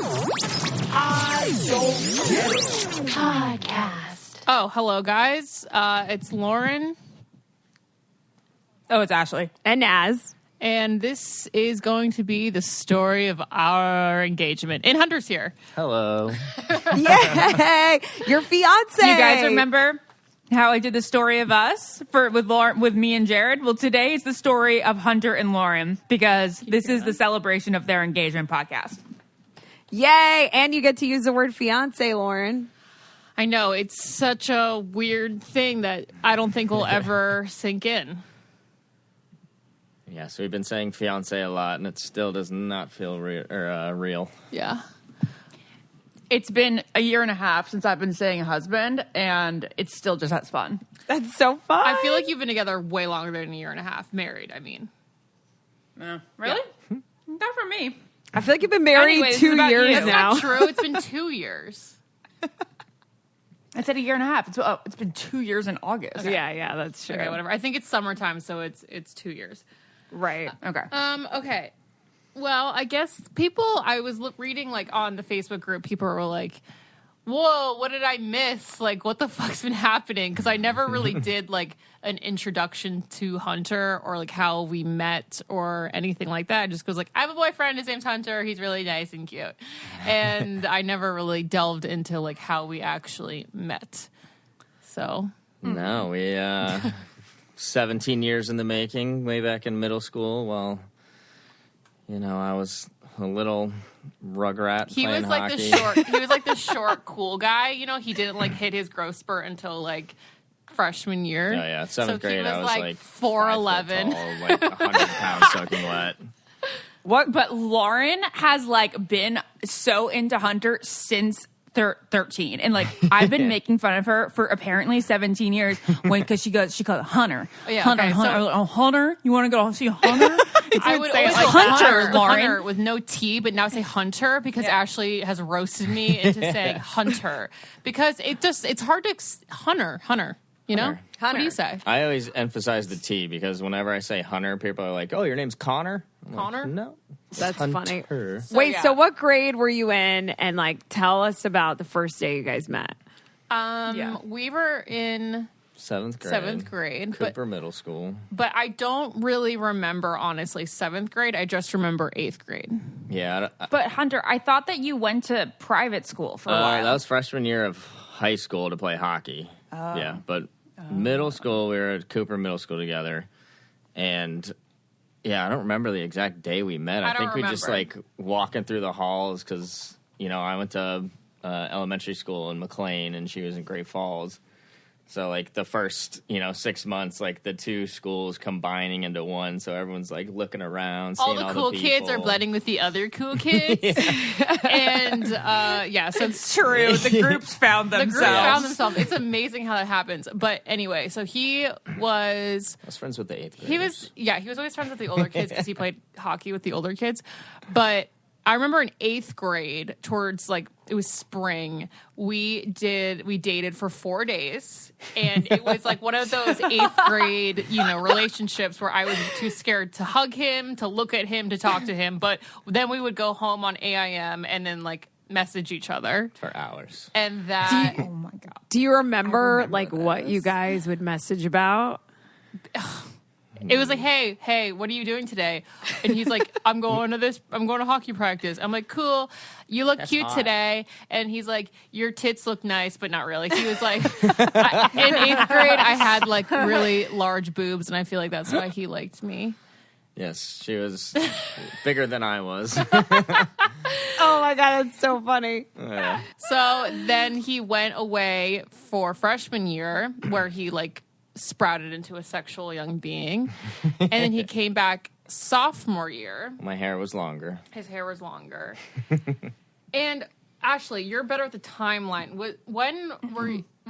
I don't get it. Podcast. Oh, hello, guys. It's Lauren. Oh, it's Ashley. And Naz. And this is going to be the story of our engagement. And Hunter's here. Hello. Yay! Your fiance. You guys remember how I did the story of us with me and Jared? Well, today is the story of Hunter and Lauren because this is the celebration of their engagement podcast. Yay! And you get to use the word fiance, Lauren. I know. It's such a weird thing that I don't think will ever sink in. Yeah, so we've been saying fiance a lot, and it still does not feel real. Yeah. It's been a year and a half since I've been saying husband, and it's still just as fun. That's so fun. I feel like you've been together way longer than a year and a half. Married, I mean. Really? Yeah. Not for me. I feel like you've been married Anyway, 2 years That's now. not true. It's been 2 years. I said a year and a half. It's been 2 years in August. Okay. Yeah, that's true. Okay, whatever. I think it's summertime, so it's 2 years. Right. Okay. Okay. Well, I guess I was reading like on the Facebook group, people were like, whoa, what did I miss? Like, what the fuck's been happening? Because I never really did like an introduction to Hunter or like how we met or anything like that. I just goes like, I have a boyfriend, his name's Hunter, he's really nice and cute. And I never really delved into like how we actually met. So. No, we 17 years in the making, way back in middle school. Well, I was a little rugrat. He playing was like hockey. he was like the short, cool guy. He didn't like hit his growth spurt until like freshman year. Oh yeah, seventh grade. He was I was like 4'11", like 100 pounds soaking wet. What? But Lauren has like been so into Hunter since 13, and like I've been making fun of her for apparently 17 years because she called it Hunter. Oh, yeah, Hunter, okay, Hunter. so- Oh, Hunter, you want to go see Hunter? I would say always like go Hunter, Lauren. Hunter with no T, but now say Hunter because Ashley has roasted me into saying Hunter because it's hard to Hunter. You know, Hunter. What do you say? I always emphasize the T because whenever I say Hunter, people are like, "Oh, your name's Connor." I'm like, Connor? no, That's funny. Hunter. So what grade were you in? And like, tell us about the first day you guys met. We were in Seventh grade. but Cooper Middle School. But I don't really remember, honestly, 7th grade. I just remember 8th grade. Yeah. But Hunter, I thought that you went to private school for a while. That was freshman year of high school to play hockey. Oh. Yeah, but middle school, we were at Cooper Middle School together. And, yeah, I don't remember the exact day we met. I think we just, like, walking through the halls because, I went to elementary school in McLean, and she was in Great Falls. So, like, the first, 6 months, like, the two schools combining into one. So everyone's, like, looking around, seeing All the cool kids are blending with the other cool kids. And, so It's true. The groups found themselves. The group found themselves. It's amazing how that happens. But anyway, so I was friends with the 8th graders. He was always friends with the older kids because he played hockey with the older kids. But I remember in 8th grade, towards like it was spring, we dated for 4 days, and it was like one of those 8th grade, relationships where I was too scared to hug him, to look at him, to talk to him. But then we would go home on AIM and then like message each other for hours. And that oh my god, do you remember like what you guys would message about? It was like, hey, what are you doing today? And he's like, I'm going to hockey practice. I'm like, cool. You look cute hot. today. And he's like, your tits look nice, but not really. He was like, in 8th grade, I had like really large boobs, and I feel like that's why he liked me. Yes, she was bigger than I was. Oh my god, that's so funny. Yeah. So then he went away for freshman year, where he like sprouted into a sexual young being. And then he came back sophomore year. My hair was longer. His hair was longer. And Ashley, you're better at the timeline. Was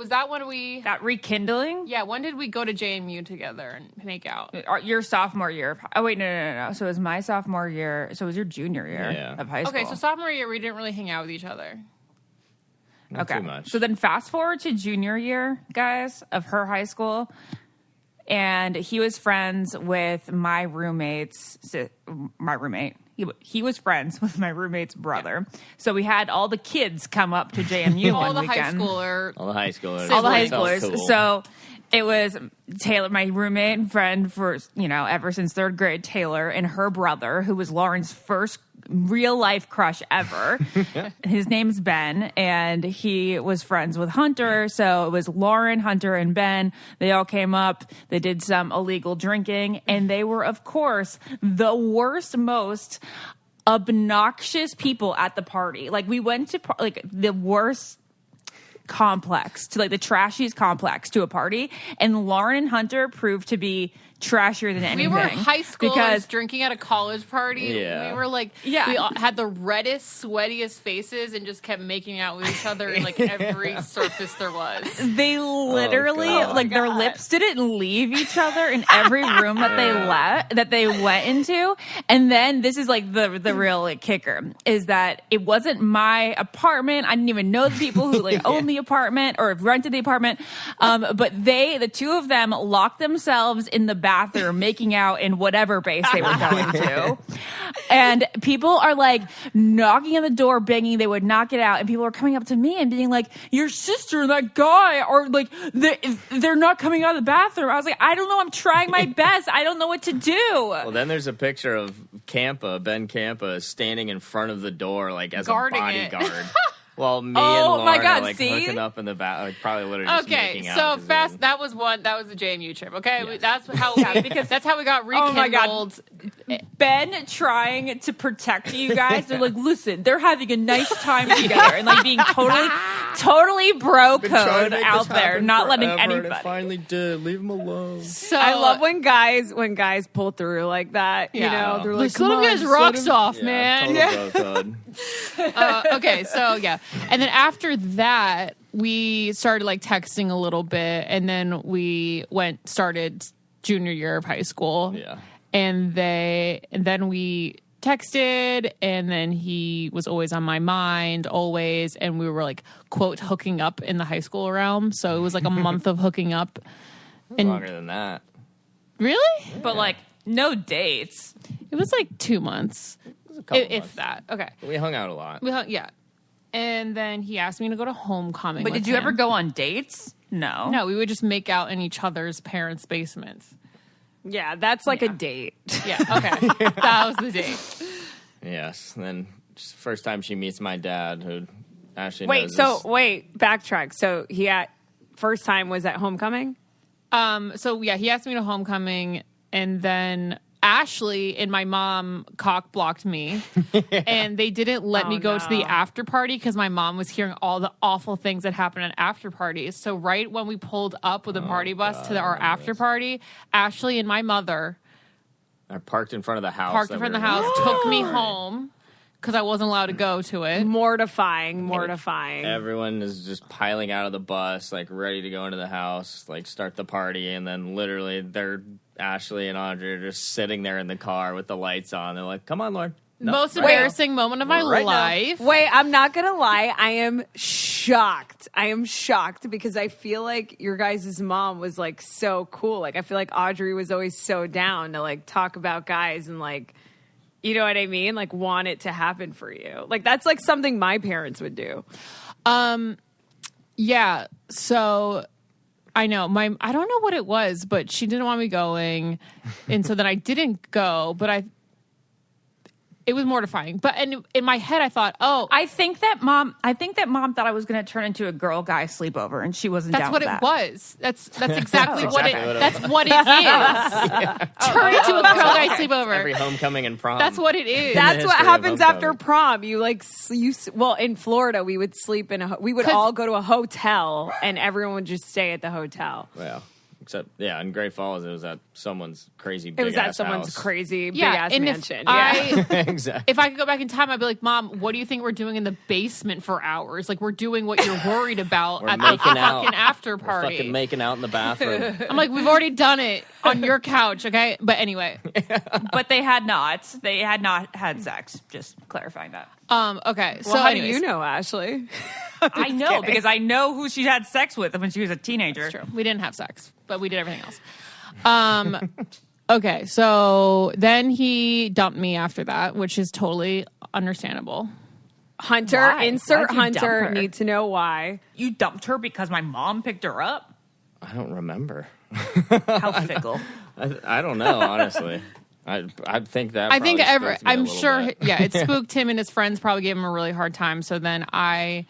that when we... that rekindling? Yeah, when did we go to JMU together and make out? Your sophomore year. Oh, wait, no. So it was my sophomore year. So it was your junior year of high school. Okay, so sophomore year, we didn't really hang out with each other. Not too much. So then fast forward to junior year, guys, of her high school. And he was friends with my roommate. he was friends with my roommate's brother. So we had all the kids come up to JMU all one the weekend. All the high schoolers. Cool. So it was Taylor, my roommate and friend for, ever since third grade, Taylor, and her brother, who was Lauren's first real life crush ever. His name's Ben, and he was friends with Hunter. So it was Lauren, Hunter, and Ben. They all came up. They did some illegal drinking, and they were, of course, the worst, most obnoxious people at the party. Like, we went to the worst complex, to the trashiest complex, to a party, and Lauren and Hunter proved to be trashier than anything. We were high schoolers drinking at a college party. Yeah. We were we all had the reddest, sweatiest faces and just kept making out with each other in every surface there was. They literally their lips didn't leave each other in every room that they went into. And then this is the real kicker is that it wasn't my apartment. I didn't even know the people who owned the apartment or rented the apartment. But the two of them locked themselves in the bathroom making out in whatever base they were going to. And people are knocking on the door, banging. They would not get out. And people are coming up to me and being like, your sister and that guy are they're not coming out of the bathroom. I was like, I don't know. I'm trying my best. I don't know what to do. Well, then there's a picture of Ben Campa, standing in front of the door as guarding a bodyguard. Well, me and Lauren are hooking up in the back, probably literally just making out. So fast. That was the JMU trip. Okay, yes. That's how that's how we got rekindled. Oh my God. Ben trying to protect you guys. They're listen, they're having a nice time together and being totally bro code out there, not letting anybody. And it finally did. Leave them alone. So I love when guys pull through like that. Yeah. They're like, come on, get his rocks off, man. Yeah. Bro code. Okay, so yeah. And then after that, we started texting a little bit, and then we started junior year of high school. Yeah. And then we texted, and then he was always on my mind, always, and we were quote hooking up in the high school realm. So it was a month of hooking up. And longer than that. Really? Yeah. But no dates. It was 2 months. If that. Okay. We hung out a lot. Yeah. And then he asked me to go to homecoming. But did you ever go on dates? No. No, we would just make out in each other's parents' basements. Yeah, that's a date. Yeah, okay. That was the date. Yes. And then first time she meets my dad, who actually knows backtrack. So first time was at homecoming? So yeah, he asked me to homecoming, and then Ashley and my mom cock blocked me, and they didn't let me go to the after party because my mom was hearing all the awful things that happened at after parties. So right when we pulled up with a party bus to our after party, Ashley and my mother parked in front of the house. Took me home because I wasn't allowed to go to it. Mortifying. Everyone is just piling out of the bus, ready to go into the house, start the party, and then literally Ashley and Audrey are just sitting there in the car with the lights on. They're like, come on, Lauren. No, most embarrassing moment of my life. Now. Wait, I'm not going to lie. I am shocked. Because I feel like your guys' mom was so cool. I feel like Audrey was always so down to talk about guys and you know what I mean? Want it to happen for you. That's something my parents would do. Yeah. So I know I don't know what it was, but she didn't want me going. And so then I didn't go, but it was mortifying. But in my head, I thought, I think that mom thought I was going to turn into a girl-guy sleepover, and she wasn't down with that. That's what it was. That's exactly what it is. Turn into a girl-guy sleepover. Every homecoming and prom. That's what it is. That's what happens after prom. You in Florida, we would sleep we would all go to a hotel, and everyone would just stay at the hotel. Well. Except, in Great Falls, it was at someone's crazy big It was at ass someone's house. crazy big ass mansion. Exactly. If I could go back in time, I'd be like, Mom, what do you think we're doing in the basement for hours? We're doing what you're worried about at the fucking after party. We're fucking making out in the bathroom. I'm like, we've already done it on your couch, okay? But anyway. But they had not. They had not had sex. Just clarifying that. Okay. So how do you know, Ashley? I know because I know who she had sex with when she was a teenager. That's true. We didn't have sex, but we did everything else. Okay, so then he dumped me after that, which is totally understandable. Hunter, Why? insert Why'd you dump Hunter, her? need to know why. You dumped her because my mom picked her up? I don't remember. How fickle. I don't know, honestly. I think that. I think probably spooked me a I'm little sure. bit. Yeah, it spooked him, and his friends probably gave him a really hard time. So then I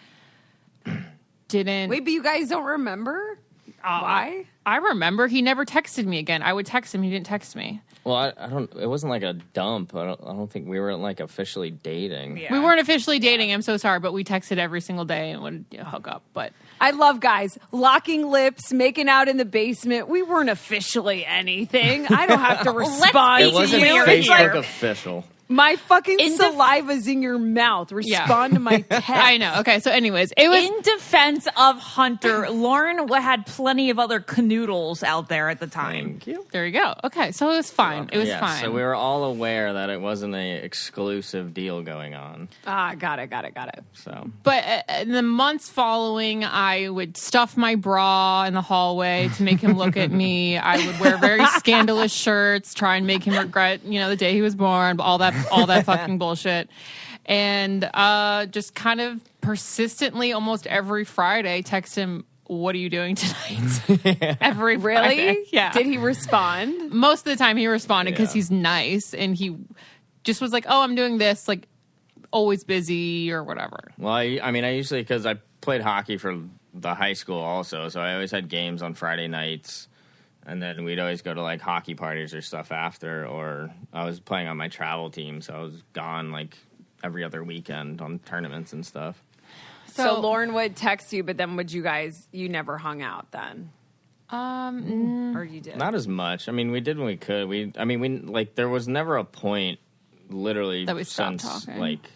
didn't. Wait, but you guys don't remember why? I remember he never texted me again. I would text him. He didn't text me. Well, I don't. It wasn't like a dump. I don't think we were like officially dating. Yeah. We weren't officially dating. I'm so sorry, but we texted every single day and would hook up. But I love guys locking lips, making out in the basement. We weren't officially anything. I don't have to respond It wasn't to you. Facebook It's like, official. my fucking In saliva's in your mouth. Respond to my text. I know. Okay, so anyways, it was. In defense of Hunter, Lauren had plenty of other canoodles out there at the time. Thank you. There you go. Okay, so it was fine. It was Yeah, fine. So we were all aware that it wasn't a exclusive deal going on. Got it. So But in the months following, I would stuff my bra in the hallway to make him look at me. I would wear very scandalous shirts, try and make him regret, the day he was born, all that fucking bullshit. And just kind of persistently, almost every Friday, text him, "What are you doing tonight?" Every Really? Friday. Yeah. Did he respond? Most of the time he responded because Yeah. he's nice, and he just was like, "Oh, I'm doing this," like always busy or whatever. well, I usually, because I played hockey for the high school also, so I always had games on Friday nights. And then we'd always go to like hockey parties or stuff after, or I was playing on my travel team, so I was gone like every other weekend on tournaments and stuff. So Lauren would text you, but then you never hung out then? Or you did? Not as much. I mean, we did when we could. We there was never a point, literally, That we stopped since talking. like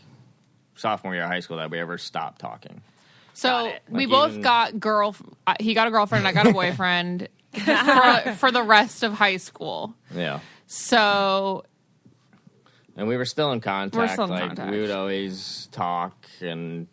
sophomore year of high school that we ever stopped talking. So it. we Like both even- got he got a girlfriend, I got a boyfriend for the rest of high school. Yeah. So And we were still in contact. We're still in like contact. we would always talk and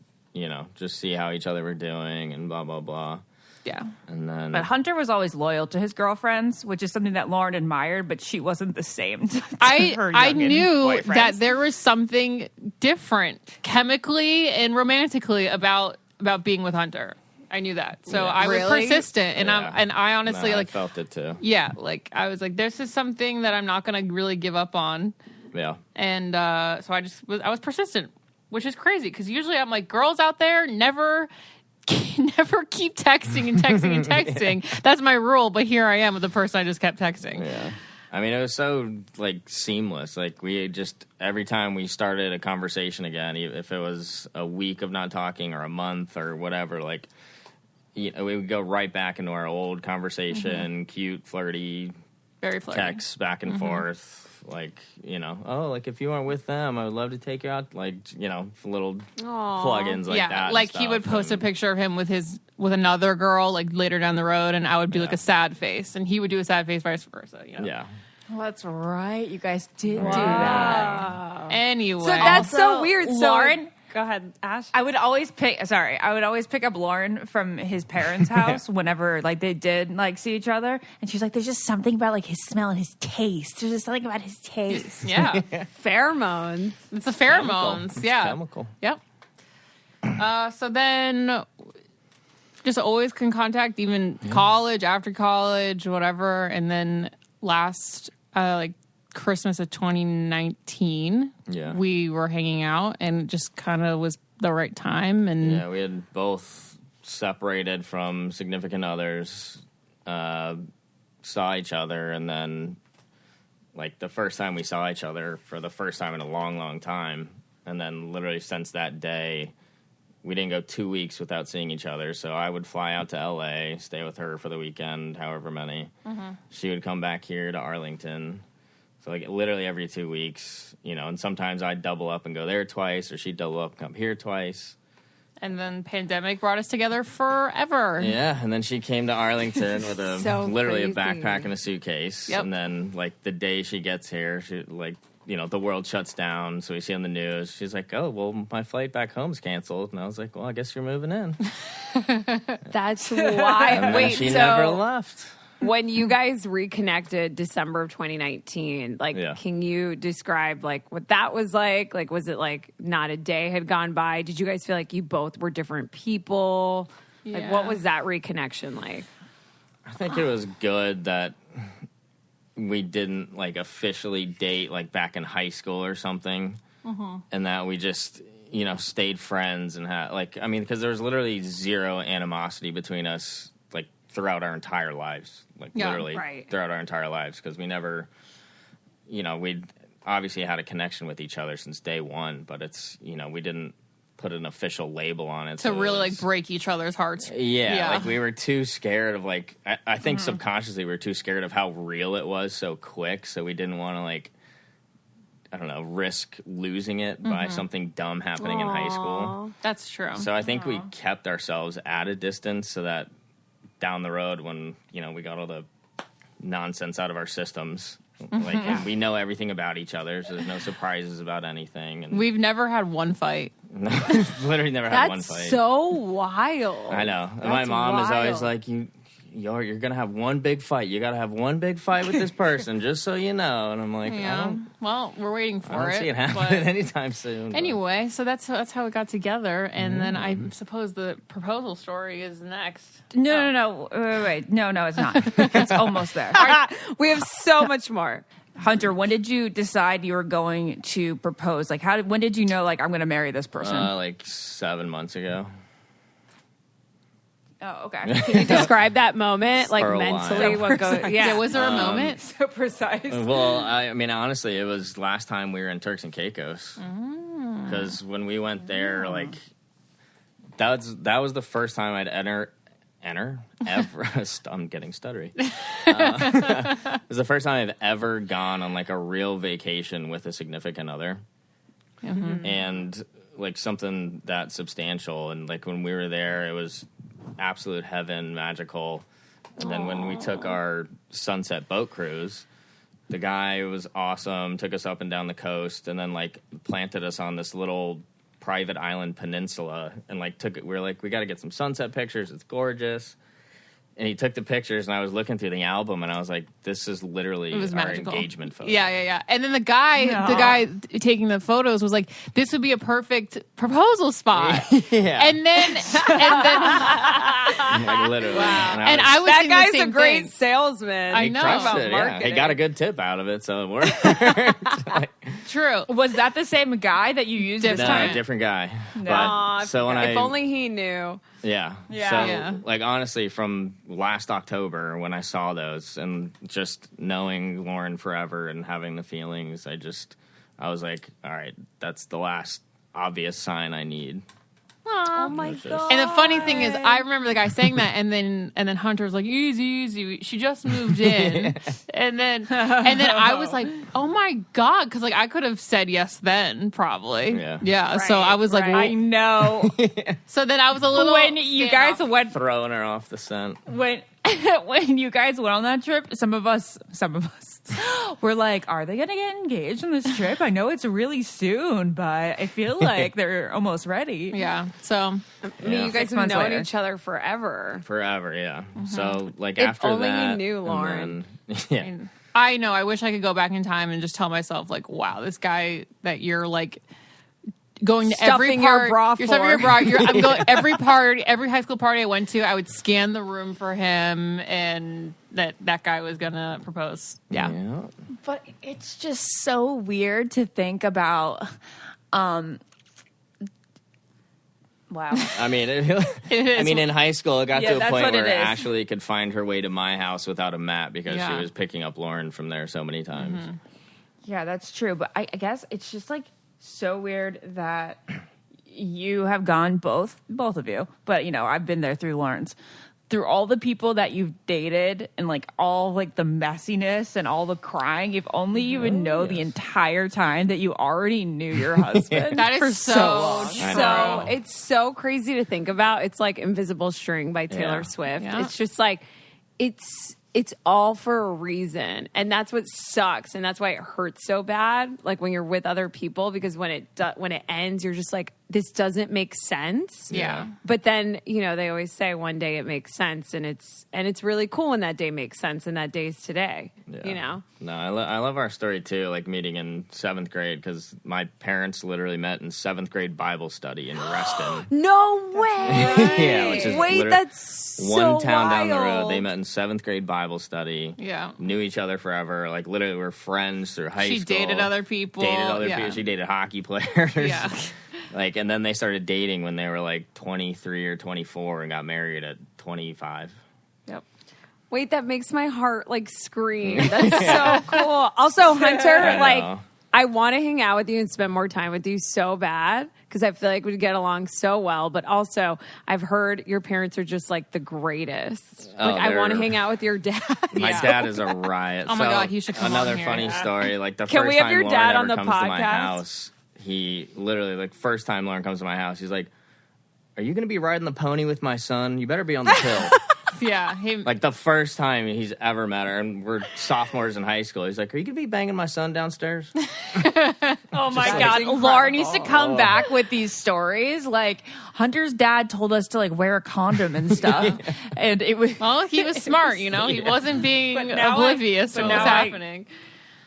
just see how each other were doing and blah blah blah. yeah. And then But Hunter was always loyal to his girlfriends, which is something that Lauren admired, but she wasn't the same to her I youngin' knew boyfriends. that there was something different chemically and romantically about being with Hunter. I knew that. So Yeah. I was Really? persistent, and Yeah. I honestly I felt it too. yeah, like I was like, this is something that I'm not going to really give up on. Yeah. And so I was persistent, which is crazy because usually I'm like, girls out there never keep texting and texting and texting. That's my rule. But here I am with the person I just kept texting. Yeah. I mean, it was so like seamless. Like we just every time we started a conversation again, if it was a week of not talking or a month or whatever, like we would go right back into our old conversation, cute, flirty Very flirty. texts back and forth. Like like if you weren't with them, I would love to take you out. Like little plugins like that. Yeah, and like he would stuff. post a And- picture of him with another girl like later down the road, and I would do like a sad face, and he would do a sad face, vice versa. Yeah. Well, that's right. You guys did do that. Anyway, So that's so Also, weird. So Lauren- go ahead, Ash. I would always pick up Lauren from his parents' house whenever like they did like see each other, and she's like, "There's just something about like his smell and his taste. There's just something about his taste." yeah, Pheromones. it's the Chemical. pheromones. It's Yeah, chemical. Yep. So then, just always can contact, even college, after college, whatever. And then last, like Christmas of 2019, Yeah. we were hanging out, and it just kind of was the right time. And Yeah, we had both separated from significant others, saw each other, and then, like, the first time we saw each other for the first time in a long, long time, and then literally since that day, we didn't go 2 weeks without seeing each other. So I would fly out to L.A., stay with her for the weekend, however many. She would come back here to Arlington. So, like, literally every 2 weeks, and sometimes I'd double up and go there twice, or she'd double up and come here twice. And then pandemic brought us together forever. Yeah, and then she came to Arlington with So literally crazy. a backpack and a suitcase. Yep. And then, like, the day she gets here, she, like, the world shuts down, so we see on the news. She's like, "Oh, well, my flight back home's canceled." And I was like, "Well, I guess you're moving in." That's And why. then Wait, she so never left. When you guys reconnected December of 2019, like, can you describe like what that was like? Like, was it like not a day had gone by? Did you guys feel like you both were different people? Like, what was that reconnection like? I think it was good that we didn't like officially date like back in high school or something, and that we just, you know, stayed friends and had like, I mean, because there was literally zero animosity between us like throughout our entire lives, like literally throughout our entire lives, because we never, you know, we'd obviously had a connection with each other since day one, but it's, you know, we didn't put an official label on it to really like break each other's hearts. Like we were too scared of like I think subconsciously we were too scared of how real it was so quick, so we didn't want to like, I don't know, risk losing it by something dumb happening in high school. That's true. So I think we kept ourselves at a distance so that down the road when, you know, we got all the nonsense out of our systems, like, and we know everything about each other, so there's no surprises about anything. And we've never had one fight. Literally never had one fight. That's so wild. I know. My mom is always like, you're gonna have one big fight. You gotta have one big fight with this person, just so you know. And I'm like, well, we're waiting for it. I don't see it happening anytime soon. Anyway, so that's how we got together, and then I suppose the proposal story is next. No. Wait. No, it's not. It's almost there. We have so much more. Hunter, when did you decide you were going to propose? Like, when did you know, like, I'm going to marry this person? Like 7 months ago. Oh, okay. Can you describe that moment, like For a mentally? while. What goes? Yeah, was there a moment? So precise. Well, I mean, honestly, it was last time we were in Turks and Caicos. Because when we went there, like, that was the first time I'd ever. I'm getting stuttery. It was the first time I've ever gone on like a real vacation with a significant other, and like something that substantial. And like when we were there, it was absolute heaven, magical. And then when we took our sunset boat cruise, the guy was awesome, took us up and down the coast, and then like planted us on this little private island peninsula, and like we were like, we got to get some sunset pictures. It's gorgeous. And he took the pictures, and I was looking through the album, and I was like, "This is literally our magical engagement photo." Yeah. And then the guy taking the photos was like, "This would be a perfect proposal spot." And then, like, literally. Wow. And I was that guy's the same a great thing. salesman. I know. Crushed it, marketing. He got a good tip out of it, so it worked. True. Was that the same guy that you used this time? No, different guy. Aw, So when if only he knew. Yeah. So, like, honestly, from last October when I saw those and just knowing Lauren forever and having the feelings, I was like, all right, that's the last obvious sign I need. Oh my god! And the funny thing is, I remember the guy saying that, and then Hunter's like, "Easy, she just moved in," and then I was like, "Oh my god," because like I could have said yes then, probably. Yeah. So I was like, I know. So then I was a little when you guys went throwing her off the scent. When you guys went on that trip, some of us were like, are they gonna get engaged on this trip? I know it's really soon, but I feel like they're almost ready. Yeah. So I mean, you guys have known each other forever. Forever, yeah. So like If after only that, you knew, Lauren. I know. I wish I could go back in time and just tell myself, like, wow, this guy that you're like going to every Stuffing part, your bra you're stuffing for. your bra. I'm going every party, every high school party I went to. I would scan the room for him, and that guy was gonna propose. Yeah. But it's just so weird to think about. Wow. I mean, in high school, it got to a point where Ashley could find her way to my house without a map because she was picking up Lauren from there so many times. Yeah, that's true. But I guess it's just like so weird that you have gone both of you. But you know, I've been there through Lauren's. Through all the people that you've dated and like all like the messiness and all the crying, if only you would know the entire time that you already knew your husband. That is for so long. So it's so crazy to think about. It's like Invisible String by Taylor Swift. Yeah. It's just like it's all for a reason, and that's what sucks, and that's why it hurts so bad. Like when you're with other people, because when it ends, you're just like, this doesn't make sense. Yeah. But then, they always say one day it makes sense, and it's really cool when that day makes sense, and that day's today. No, I love our story too, like meeting in 7th grade, because my parents literally met in 7th grade Bible study in Reston. No way! Yeah, which is that's so one town down the road. wild. They met in 7th grade Bible study. Yeah. Knew each other forever. Like literally were friends through high school. She dated other people. People. She dated hockey players. Yeah. Like, and then they started dating when they were like 23 or 24 and got married at 25. Yep. Wait, that makes my heart scream. That's so cool. Also, Hunter, I want to hang out with you and spend more time with you so bad, because I feel like we'd get along so well. But also, I've heard your parents are just the greatest. I want to hang out with your dad. My dad is a riot. Oh my God, he should come Another on here. funny story. The Can first we have time your Lauren dad ever on the comes to my podcast? house, he literally, first time Lauren comes to my house, he's like, "Are you going to be riding the pony with my son? You better be on the pill." Yeah. The first time he's ever met her, and we're sophomores in high school. He's like, "Are you going to be banging my son downstairs?" Oh my God. Lauren needs to come back with these stories. Hunter's dad told us to wear a condom and stuff. And it was. Well, he was smart, He wasn't being oblivious to what was happening.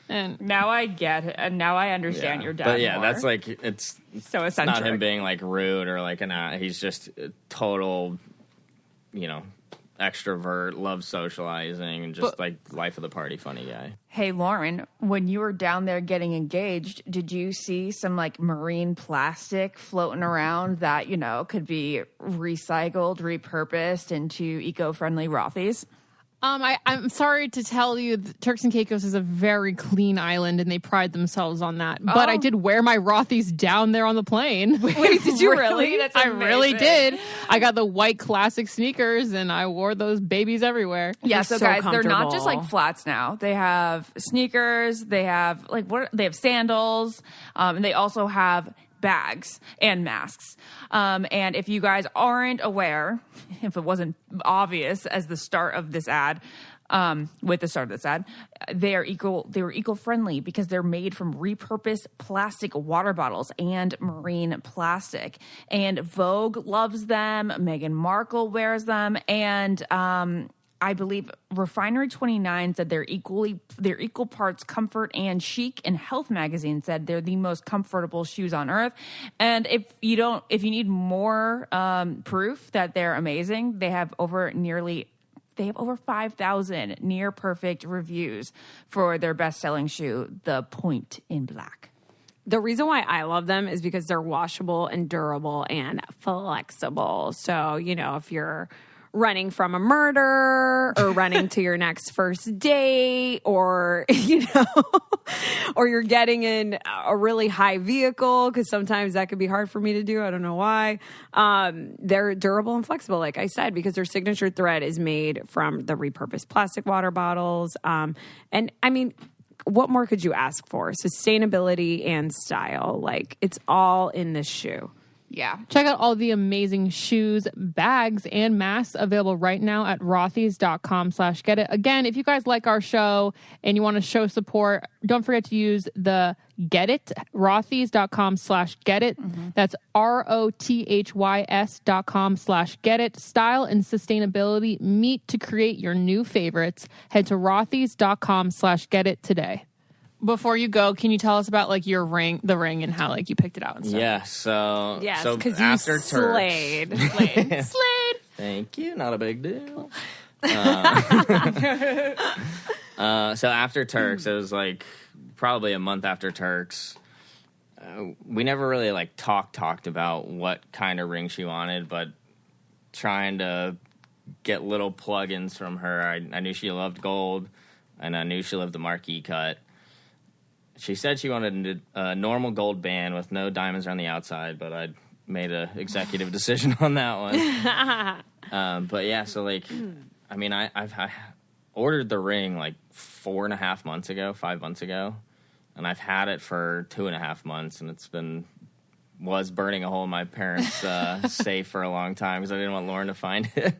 And now I get it. And now I understand your dad. But yeah, more. that's it's so eccentric. Not him being rude or he's just a total, extrovert, loves socializing, and just life of the party funny guy. Hey, Lauren, when you were down there getting engaged, did you see some marine plastic floating around that, could be recycled, repurposed into eco-friendly Rothy's? I'm sorry to tell you, Turks and Caicos is a very clean island, and they pride themselves on that. But I did wear my Rothy's down there on the plane. Wait, did you really? That's I amazing. really did. I got the white classic sneakers, and I wore those babies everywhere. Yeah, They're so guys, they're not comfortable. just flats now. They have sneakers. They have they have sandals, and they also have bags and masks. And if you guys aren't aware, if it wasn't obvious as the start of this ad, with the start of this ad, they were eco-friendly because they're made from repurposed plastic water bottles and marine plastic. And Vogue loves them. Meghan Markle wears them. And I believe Refinery 29 said they're equal parts comfort and chic, and Health Magazine said they're the most comfortable shoes on earth. And if you need more proof that they're amazing, they have over 5,000 near perfect reviews for their best-selling shoe, the Point in Black. The reason why I love them is because they're washable and durable and flexible. So, if you're running from a murder or running to your next first date, or, or you're getting in a really high vehicle, because sometimes that could be hard for me to do. I don't know why. They're durable and flexible, like I said, because their signature thread is made from the repurposed plastic water bottles. And I mean, what more could you ask for? Sustainability and style. It's all in this shoe. Yeah. Check out all the amazing shoes, bags, and masks available right now at rothys.com/getit. Again, if you guys like our show and you want to show support, don't forget to use the Get It, rothys.com/getit. Mm-hmm. That's ROTHYS.com/getit. Style and sustainability meet to create your new favorites. Head to rothys.com/getit today. Before you go, can you tell us about the ring, and how you picked it out and stuff? Yeah, so because after you slayed. Turks, Slade. Thank you, not a big deal. So after Turks, it was probably a month after Turks. We never really talked about what kind of ring she wanted, but trying to get little plugins from her. I knew she loved gold, and I knew she loved the marquee cut. She said she wanted a normal gold band with no diamonds around the outside, but I made an executive decision on that one. But yeah, so I ordered the ring 5 months ago, and I've had it for 2.5 months, and was burning a hole in my parents' safe for a long time because I didn't want Lauren to find it.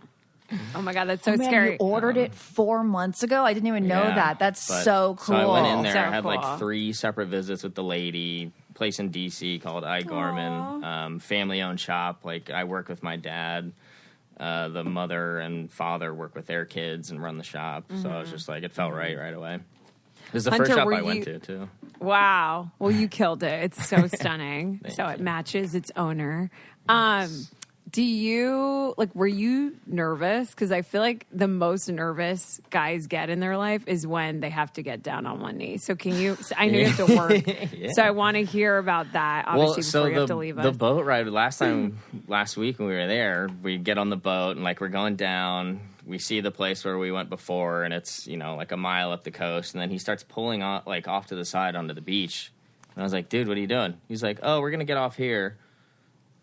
Oh my God, that's so Man, scary. you ordered it 4 months ago? I didn't even know that. That's so cool. So I went in there, So I had cool. 3 separate visits with the lady, place in DC called I Gorman, family-owned shop. Like, I work with my dad. The mother and father work with their kids and run the shop. So I was just like, it felt right away. This is the Hunter, first shop were I went you- to, too. Wow. Well, you killed it. It's so stunning. So it matches its owner. Do you, like, were you nervous? Because I feel like the most nervous guys get in their life is when they have to get down on one knee. So can you, I know you have to work. So I want to hear about that, obviously, before you have to leave us. The boat ride, last week when we were there, we get on the boat and, like, we're going down. We see the place where we went before, and it's, you know, like a mile up the coast. And then he starts pulling off to the side onto the beach. And I was like, dude, what are you doing? He's like, oh, we're going to get off here.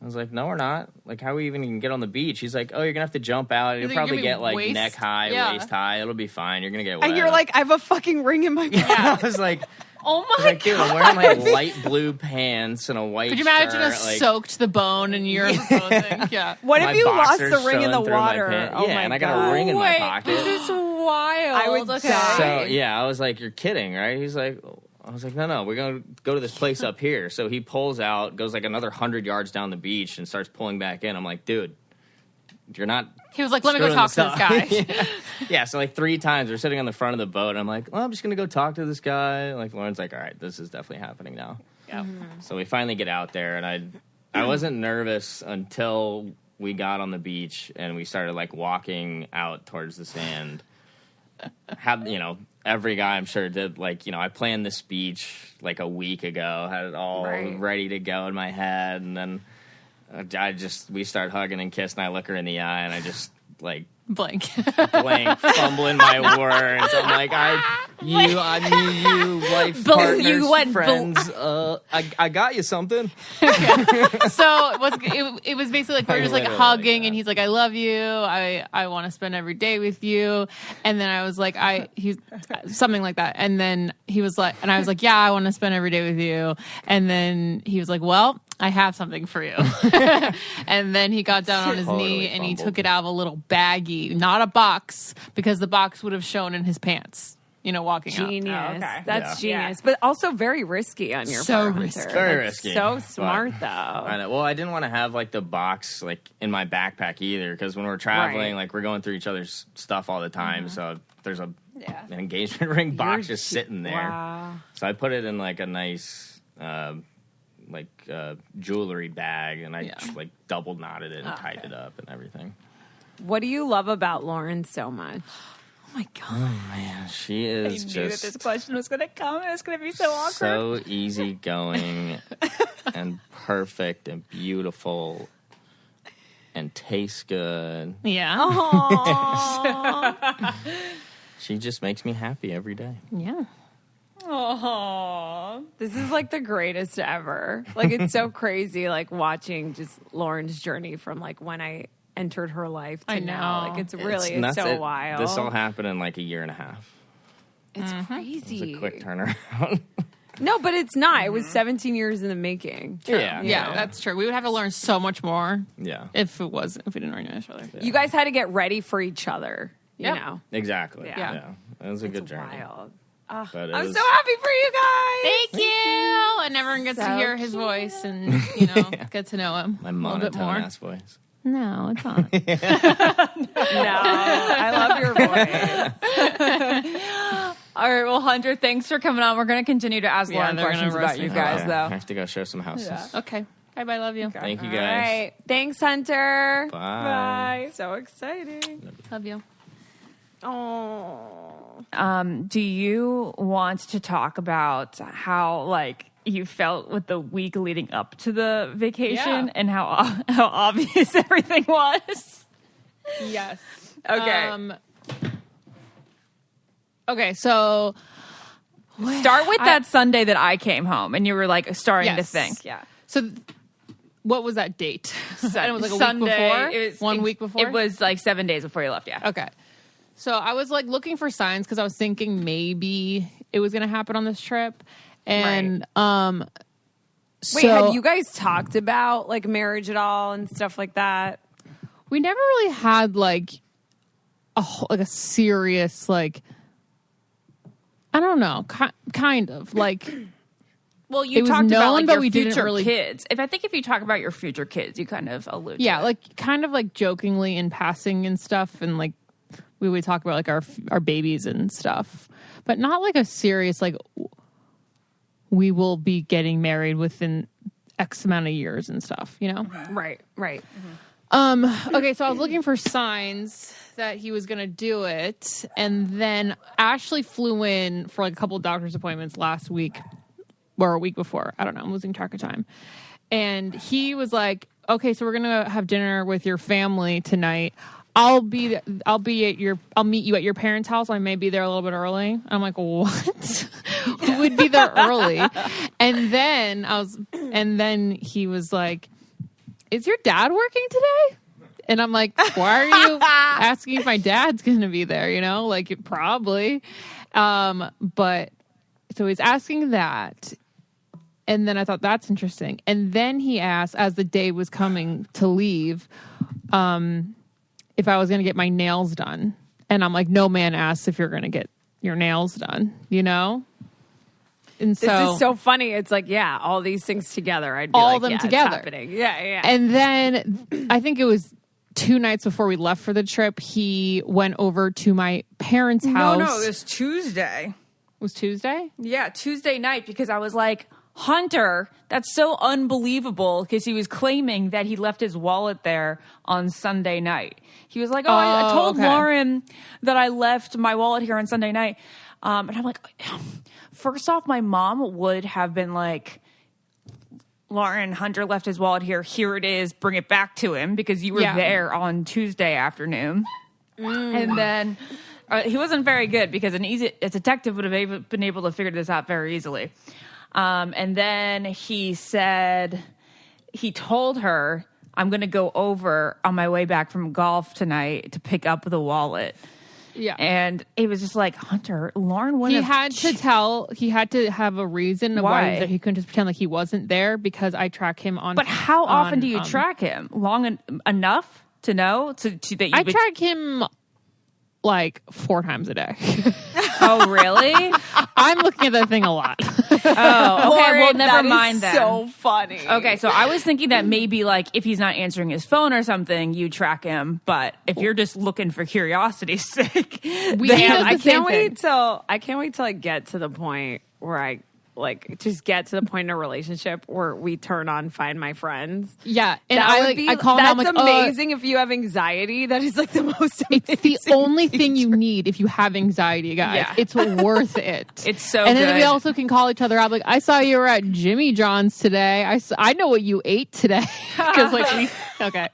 I was like, no, we're not. Like, how are we even going to get on the beach? He's like, oh, you're going to have to jump out. You'll probably get, like, neck high, waist high. It'll be fine. You're going to get wet. And you're like, I have a fucking ring in my mouth. I was like, Oh my dude, I'm wearing, like, light blue pants and a white Could you imagine shirt, a soaked the bone and you're proposing? Yeah. What my if you lost boxers the ring in the showing through my water? pants. Oh yeah, my and I God. got a ring in my Wait, pocket. this is wild. I would die. So, yeah, I was like, you're kidding, right? He's like, I was like, no, we're going to go to this place up here. So he pulls out, goes like another 100 yards down the beach and starts pulling back in. I'm like, dude, you're not. He was like, let me go screwing talk to this up. guy. Yeah, so like 3 times we're sitting on the front of the boat. And I'm like, well, I'm just going to go talk to this guy. Like, Lauren's like, all right, this is definitely happening now. Yeah. So we finally get out there, and I wasn't nervous until we got on the beach and we started like walking out towards the sand. Every guy I'm sure did, like, I planned this speech like a week ago, had it all ready to go in my head, and then we start hugging and kissing. I look her in the eye, and I just like Blank. fumbling my words. I'm like, I knew you, life partners, you went friends. I got you something. So it was basically like we were just like Literally, hugging, yeah. and he's like, I love you. I want to spend every day with you. And then I was like, he's something like that. And then he was like, and I was like, yeah, I want to spend every day with you. And then he was like, well, I have something for you. And then he got down on his Totally knee and he fumbled. took it out of a little baggie, not a box, because the box would have shown in his pants, walking out. Genius. Oh, okay. That's Yeah. genius. But also very risky on your So part. risky. Hunter. Very That's risky, So but- smart, though. I know. Well, I didn't want to have like the box like in my backpack either, because when we're traveling, Right. like we're going through each other's stuff all the time. So there's an Yeah. engagement ring box just sitting there. Wow. So I put it in like a nice jewelry bag, and I like double knotted it and tied it up and everything. What do you love about Lauren so much? Oh my God. Man, she is just question was going to come. It was going to be so awkward. so easygoing and perfect and beautiful and tastes good. Yeah. She just makes me happy every day. Yeah. Aww. This is like the greatest ever. Like, it's so crazy, like watching just Lauren's journey from like when I entered her life to I now. know. Like, it's really nuts. so wild. This all happened in like a year and a half. It's It crazy. was a quick turnaround. No, but it's not. It was 17 years in the making. Yeah. Yeah, that's true. We would have to learn so much more Yeah. if we didn't know each other. You guys had to get ready for each other, you Yep. know. Exactly. Yeah. Yeah. It was a good It's journey. wild. But it I'm was, so happy for you guys. Thank you. And everyone gets to So hear his voice and, get to know him my a little bit more. monotone ass voice. No, it's not. No, I love your voice. All right, well, Hunter, thanks for coming on. We're going to continue to ask Lauren they're gonna questions roast about me you for guys, I though. have to go show some houses. Okay. Bye-bye. Love you. Thank you All guys. right. Thanks, Hunter. Bye. So exciting. Love you. Oh. Do you want to talk about how, like, you felt with the week leading up to the vacation Yeah. and how obvious everything was? Yes. Okay. Okay, so Start with that Sunday that I came home and you were, like, starting to Yes. think. Yeah. So what was that date? And it was like a Sunday, week before? it was- One week before? It was, like, 7 days before you left, yeah. Okay. So I was like looking for signs because I was thinking maybe it was going to happen on this trip. And Wait, had you guys talked about like marriage at all and stuff like that? we never really had like a serious like I don't know, kind of like Well, you It was talked about known, like but your we didn't future really- kids. I think if you talk about your future kids, you kind of allude to it. like kind of like jokingly in passing and stuff, and like we would talk about like our babies and stuff, but not like a serious like we will be getting married within X amount of years and stuff, you know? Right. Okay, so I was looking for signs that he was going to do it, and then Ashley flew in for like a couple of doctor's appointments last week or a week before. I don't know. I'm losing track of time. And he was like, "Okay, so we're going to have dinner with your family tonight. I'll meet you at your parents' house. I may be there a little bit early." And I'm like, "What? Who would be there early?" And then he was like, "Is your dad working today?" And I'm like, "Why are you asking if my dad's going to be there?" You know, like probably. But so he's asking that. And then I thought that's interesting. And then he asked, as the day was coming to leave, if I was going to get my nails done. And I'm like, no man asks if you're going to get your nails done, you know? And so This is so funny. It's like, yeah, all these things together. I'd be all like, of them yeah, it's together. happening. Yeah. And then I think it was 2 nights before we left for the trip, he went over to my parents' house. No, it was Tuesday. It was Tuesday? Yeah, Tuesday night, because I was like, Hunter, that's so unbelievable, because he was claiming that he left his wallet there on Sunday night. He was like, I told Lauren that I left my wallet here on Sunday night. And I'm like, first off, my mom would have been like, Lauren, Hunter left his wallet here. Here it is. Bring it back to him, because you were there on Tuesday afternoon. And then he wasn't very good, because a detective would have been able to figure this out very easily. And then he said, he told her, I'm going to go over on my way back from golf tonight to pick up the wallet. Yeah. And it was just like, Hunter, Lauren wouldn't He had to have a reason of why that he couldn't just pretend like he wasn't there, because I track him on. But how often do you track him? Long enough to know that you I track him like 4 times a day. Oh, really? I'm looking at that thing a lot. Oh, okay. Lauren, Well, never that mind is then. so funny. Okay, so I was thinking that maybe like if he's not answering his phone or something, you track him. But if you're just looking for curiosity's sake, I can't wait till I get to the point where I just get to the point in a relationship where we turn on Find My Friends. Yeah, and I call him. I'm that's like, amazing. If you have anxiety, that is like the most amazing. It's the only thing you need if you have anxiety, guys. Yeah. It's worth it. It's so and then good. we also can call each other out. Like, I saw you were at Jimmy John's today. I know what you ate today. Because okay.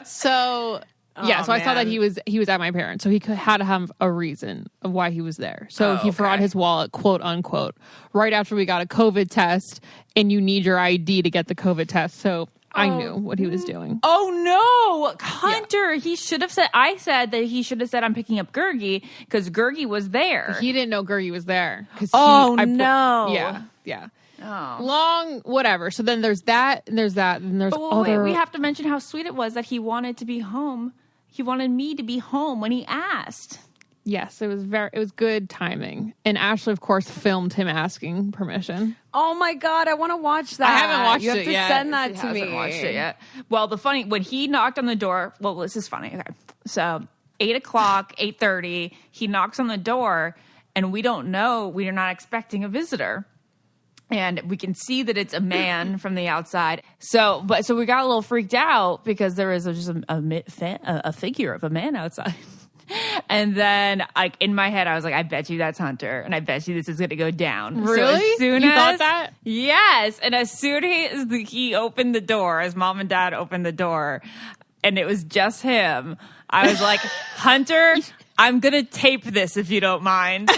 So yeah, so I saw that he was at my parents, so he had to have a reason of why he was there. So he forgot his wallet, quote unquote, right after we got a COVID test, and you need your ID to get the COVID test. So I knew what he was doing. Oh no, Hunter! Yeah. He should have said. I said that he should have said, "I'm picking up Gergie," because Gergie was there. He didn't know Gergie was there. No! Yeah. Oh. Long, whatever. So then there's that, and there's that, and there's other. Wait, we have to mention how sweet it was that he wanted to be home. He wanted me to be home when he asked. Yes, it was good timing. And Ashley, of course, filmed him asking permission. Oh my God, I want to watch that. I haven't watched it You have to yet. send that He to me. hasn't watched it yet. Well, when he knocked on the door, well, this is funny. Okay. So 8:00, 8:30, he knocks on the door, and we don't know, we are not expecting a visitor. And we can see that it's a man from the outside. So we got a little freaked out because there was just a figure of a man outside. And then, like, in my head, I was like, I bet you that's Hunter, and I bet you this is going to go down. Really? So as soon you as, thought that? Yes. And as soon as he opened the door, as mom and dad opened the door, and it was just him, I was like, Hunter, I'm going to tape this if you don't mind.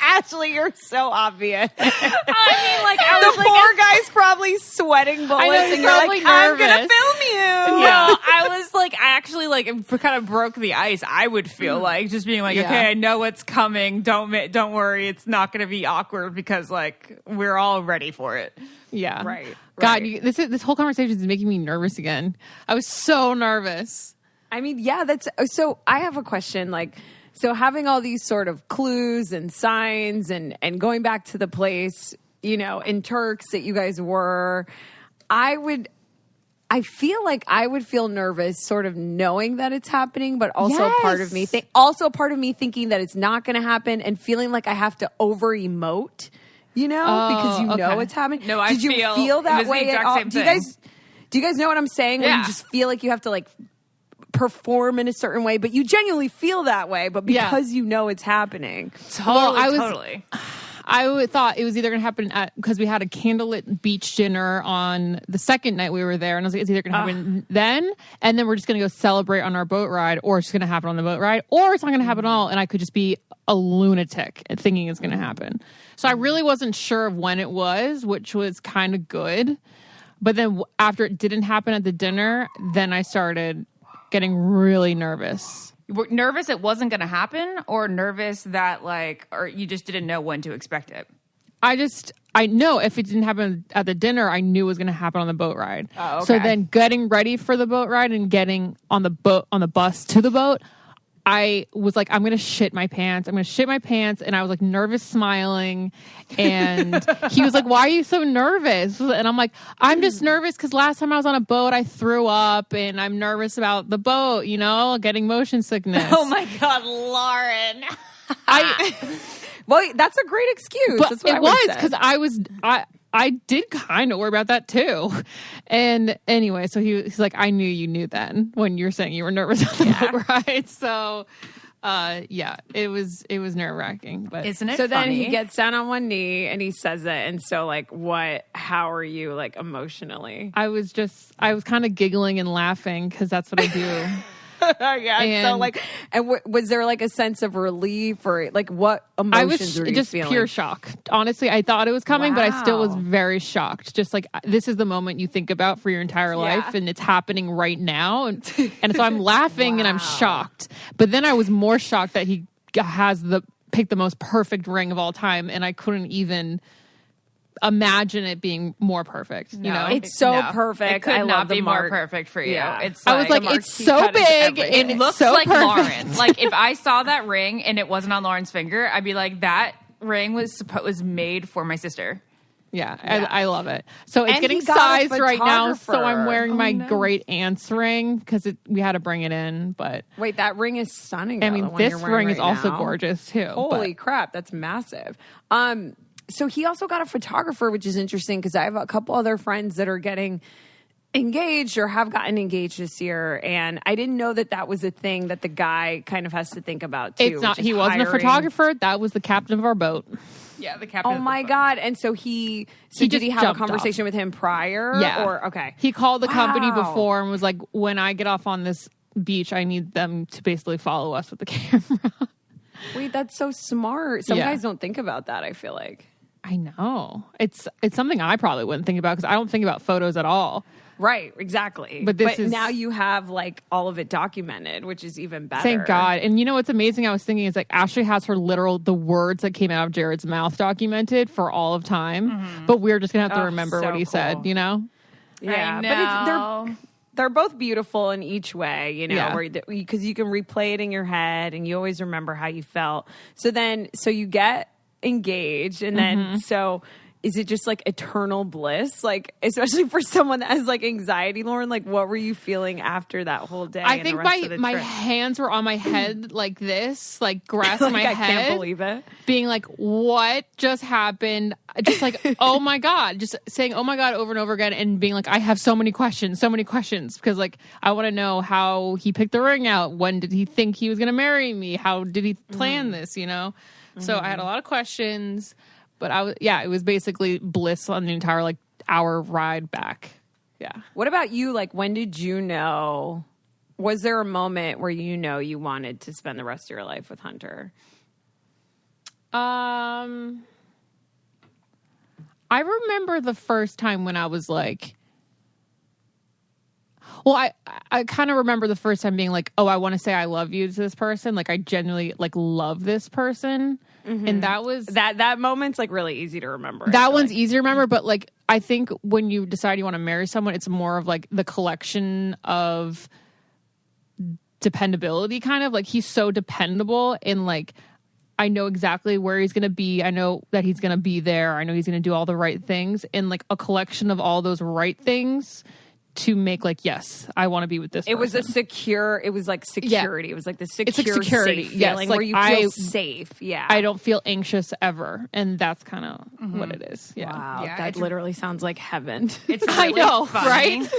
Ashley, you're so obvious. I mean, like, I was The poor guy's probably sweating bullets, he's and you're like, probably I'm gonna nervous. film you. No, I was like, I actually like kind of broke the ice. I would feel like just being like, Yeah. okay, I know what's coming. Don't worry, it's not going to be awkward because like we're all ready for it. Yeah. Right. God, right. this whole conversation is making me nervous again. I was so nervous. I mean, yeah, that's so. I have a question. Like, so having all these sort of clues and signs and going back to the place in Turks that you guys were, I feel like I would feel nervous sort of knowing that it's happening, but also part of me thinking that it's not going to happen and feeling like I have to over emote, because know it's happening. No, Did you feel that way at all? Do you guys know what I'm saying? Yeah. Where you just feel like you have to like perform in a certain way, but you genuinely feel that way, but because it's happening. Totally. I thought it was either going to happen because we had a candlelit beach dinner on the second night we were there, and I was like, it's either going to happen then, and then we're just going to go celebrate on our boat ride, or it's going to happen on the boat ride, or it's not going to happen at all, and I could just be a lunatic thinking it's going to happen. So I really wasn't sure of when it was, which was kind of good. But then after it didn't happen at the dinner, then I started getting really nervous. Nervous it wasn't going to happen, or nervous that or you just didn't know when to expect it? I know if it didn't happen at the dinner, I knew it was going to happen on the boat ride. Oh, okay. So then getting ready for the boat ride and getting on the bus to the boat, I was like, I'm going to shit my pants. And I was like nervous smiling. And he was like, why are you so nervous? And I'm like, I'm just nervous because last time I was on a boat, I threw up and I'm nervous about the boat, getting motion sickness. Oh my God, Lauren. Well, that's a great excuse. But that's what it was because I did kind of worry about that too. And anyway, so he's like, I knew you knew then when you were saying you were nervous on the boat ride. So, it was nerve wracking. But isn't it? So funny? then he gets down on one knee and he says it. And so, how are you emotionally? I was kind of giggling and laughing because that's what I do. Was there a sense of relief or what emotions were you just feeling? Pure shock. Honestly, I thought it was coming, but I still was very shocked. Just this is the moment you think about for your entire life, and it's happening right now, and so I'm laughing and I'm shocked. But then I was more shocked that he picked the most perfect ring of all time, and I couldn't even imagine it being more perfect. It's so perfect. It could not be more perfect for you. Yeah. I was like, it's so big and it looks so like perfect. Lauren. If I saw that ring and it wasn't on Lauren's finger, I'd be like, that ring was made for my sister. Yeah. I love it. So it's And getting he got a sized right now. So photographer. I'm wearing my great aunt's ring because we had to bring it in. But wait, that ring is stunning. I mean, this ring is also gorgeous too. Holy crap, that's massive. So he also got a photographer, which is interesting because I have a couple other friends that are getting engaged or have gotten engaged this year, and I didn't know that was a thing that the guy kind of has to think about too. It's not. He wasn't a photographer. That was the captain of our boat. Yeah, the captain. Oh my God! And so did he have a conversation with him prior? Yeah. Or okay. He called the company before and was like, "When I get off on this beach, I need them to basically follow us with the camera." Wait, that's so smart. Some guys don't think about that. I feel like. I know. It's something I probably wouldn't think about because I don't think about photos at all. Right, exactly. But now you have all of it documented, which is even better. Thank God. And what's amazing I was thinking is Ashley has the words that came out of Jared's mouth documented for all of time. But we're just going to have to remember what he said, Yeah, I know. but they're both beautiful in each way, because you can replay it in your head and you always remember how you felt. So you get engaged and then so is it just eternal bliss, especially for someone that has anxiety, Lauren? What were you feeling after that whole day? I think my hands were on my head like this, grasping my head. I can't believe it. Being what just happened? Just oh my God, just saying oh my God over and over again, and being I have so many questions because I want to know how he picked the ring out. When did he think he was going to marry me? How did he plan this? So I had a lot of questions, but it was basically bliss on the entire hour ride back. Yeah. What about you? When did you know? Was there a moment where you wanted to spend the rest of your life with Hunter? I remember the first time when I was I kind of remember the first time being oh, I want to say I love you to this person. I genuinely love this person. Mm-hmm. And that was that moment's really easy to remember. That one's easy to remember, but I think when you decide you want to marry someone, it's more of the collection of dependability kind of he's so dependable and I know exactly where he's going to be. I know that he's going to be there. I know he's going to do all the right things, and like a collection of all those right things to make like, yes, I want to be with this person. It was security. Yeah. It was like the It's like security. safe Yes, feeling like where you feel safe. Yeah. I don't feel anxious ever. And that's kind of what it is. Yeah. Wow. Yeah, that literally sounds like heaven. It's I really know, funny. right?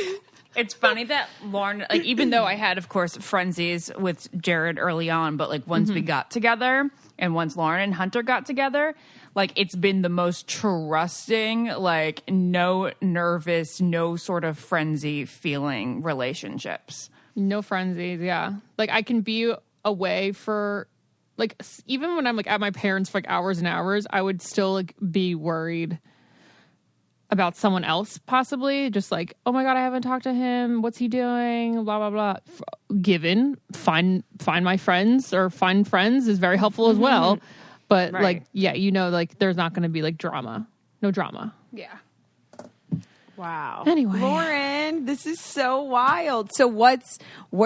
It's funny that Lauren, like, even though I had, of course, frenzies with Jared early on, but like once we got together and once Lauren and Hunter got together, like it's been the most trusting, like no nervous, no sort of frenzy feeling relationships. No frenzies. Yeah. Like I can be away for like, even when I'm like at my parents' for like hours and hours, I would still like be worried about someone else possibly, just like, oh my God, I haven't talked to him, what's he doing, blah blah blah. Given find my friends or find friends is very helpful as well, but like, yeah, you know, like there's not going to be like no drama. Yeah. Wow. Anyway, Lauren, this is so wild. So what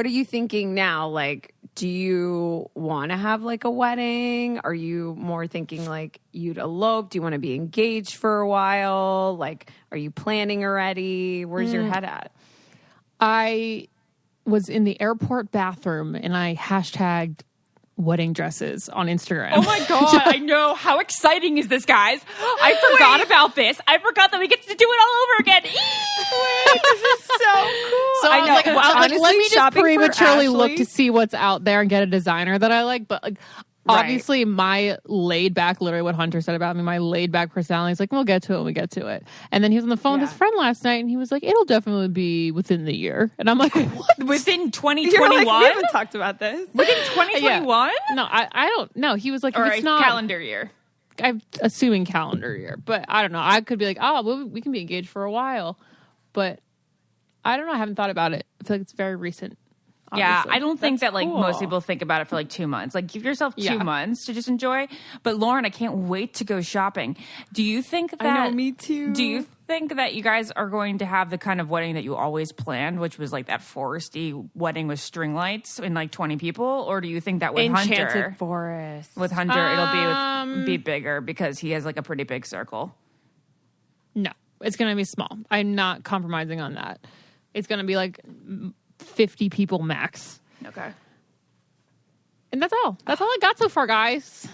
are you thinking now? Like, do you want to have like a wedding? Are you more thinking like you'd elope? Do you want to be engaged for a while? Like, are you planning already? Where's your head at? I was in the airport bathroom and I hashtagged wedding dresses on Instagram. Oh my God, I know. How exciting is this, guys? I forgot about this. I forgot that we get to do it all over again. This is so cool. So I was like, Honestly, let me just shopping for prematurely look Ashley- to see what's out there and get a designer that I like. But like, obviously, my laid back, literally what Hunter said about me, my laid back personality is like, we'll get to it when we get to it. And then he was on the phone with his friend last night and he was like, it'll definitely be within the year. And I'm like, what? Within 2021? You're like, we haven't talked about this. Within 2021? No, I don't know. He was like, Or if it's not calendar year? I'm assuming calendar year, but I don't know. I could be like, oh, we can be engaged for a while, but I don't know. I haven't thought about it. I feel like it's very recent. Yeah, obviously. I don't think that like cool. most people think about it for like 2 months. Like give yourself 2 Yeah. months to just enjoy. But Lauren, I can't wait to go shopping. Do you think that I know, me too. Do you think that you guys are going to have the kind of wedding that you always planned, which was like that foresty wedding with string lights and like 20 people? Or do you think that with Enchanted Hunter Forest. with Hunter it'll be bigger because he has like a pretty big circle? No, it's going to be small. I'm not compromising on that. It's going to be like 50 people max. Okay. And that's all. That's all I got so far, guys.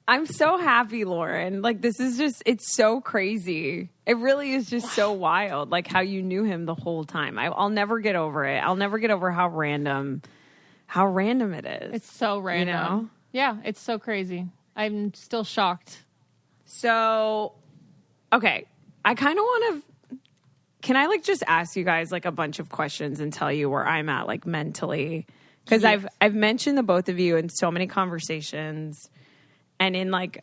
I'm so happy, Lauren. Like, this is just, it's so crazy. It really is just so wild, like how you knew him the whole time. I'll never get over it. I'll never get over how random it is. It's so random. You know? Yeah, it's so crazy. I'm still shocked. So, okay. I kind of want to, can I like just ask you guys like a bunch of questions and tell you where I'm at like mentally? Because I've mentioned the both of you in so many conversations and in like,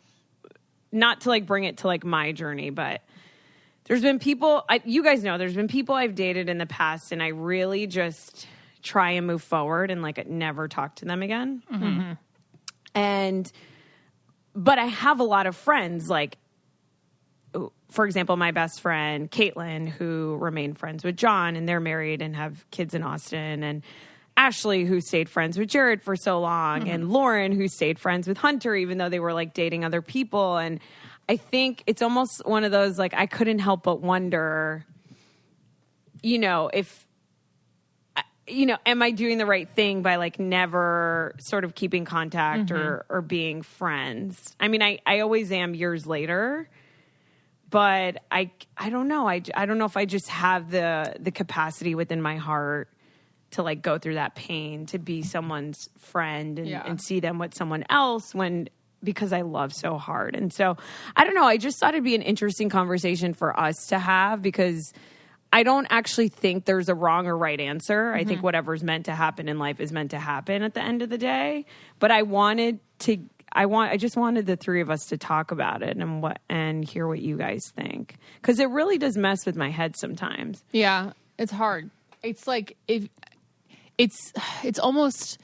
not to like bring it to like my journey, but there's been people, you guys know, there's been people I've dated in the past and I really just try and move forward and like never talk to them again. Mm-hmm. But I have a lot of friends like, for example, my best friend, Caitlin, who remained friends with John and they're married and have kids in Austin, and Ashley, who stayed friends with Jared for so long, and Lauren, who stayed friends with Hunter, even though they were like dating other people. And I think it's almost one of those, like, I couldn't help but wonder, you know, if, you know, am I doing the right thing by like never sort of keeping contact or being friends? I mean, I always am years later. But I don't know. I don't know if I just have the capacity within my heart to like go through that pain, to be someone's friend and see them with someone else because I love so hard. And so I don't know. I just thought it'd be an interesting conversation for us to have because I don't actually think there's a wrong or right answer. I think whatever's meant to happen in life is meant to happen at the end of the day. But I just wanted the three of us to talk about it and hear what you guys think. Because it really does mess with my head sometimes. Yeah, it's hard. It's like it's almost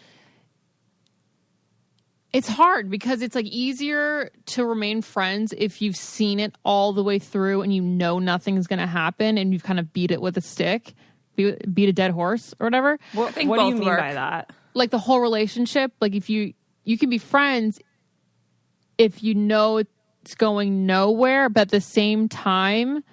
it's hard because it's like easier to remain friends if you've seen it all the way through and you know nothing's going to happen and you've kind of beat it with a stick, beat a dead horse or whatever. What do you mean by that? Like the whole relationship, like if you can be friends if you know it's going nowhere, but at the same time,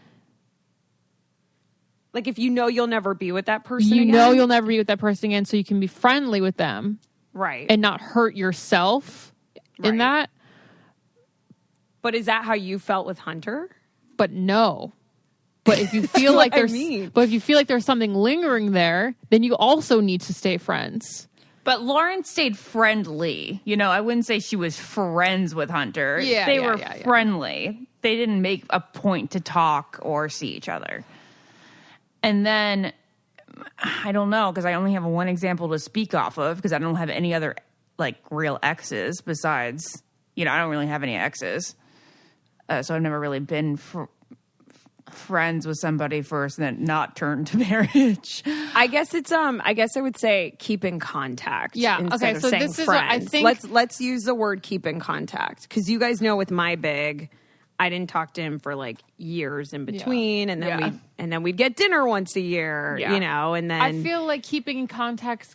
like if you know you'll never be with that person you again. know you'll never be with that person again, so you can be friendly with them. Right. And not hurt yourself in that. But is that how you felt with Hunter? But no. But if you feel like but if you feel like there's something lingering there, then you also need to stay friends. But Lauren stayed friendly. You know, I wouldn't say she was friends with Hunter. Yeah, they were friendly. They didn't make a point to talk or see each other. And then, I don't know, because I only have one example to speak off of, because I don't have any other, like, real exes besides, you know, I don't really have any exes. So I've never really been friends with somebody first and then not turned to marriage. I guess it's I guess I would say keep in contact. Yeah. Instead Okay. of So saying this is friends. what I think. Let's use the word keep in contact, because you guys know with my big, I didn't talk to him for like years in between, and then we'd get dinner once a year. You know, and then I feel like keeping in contact's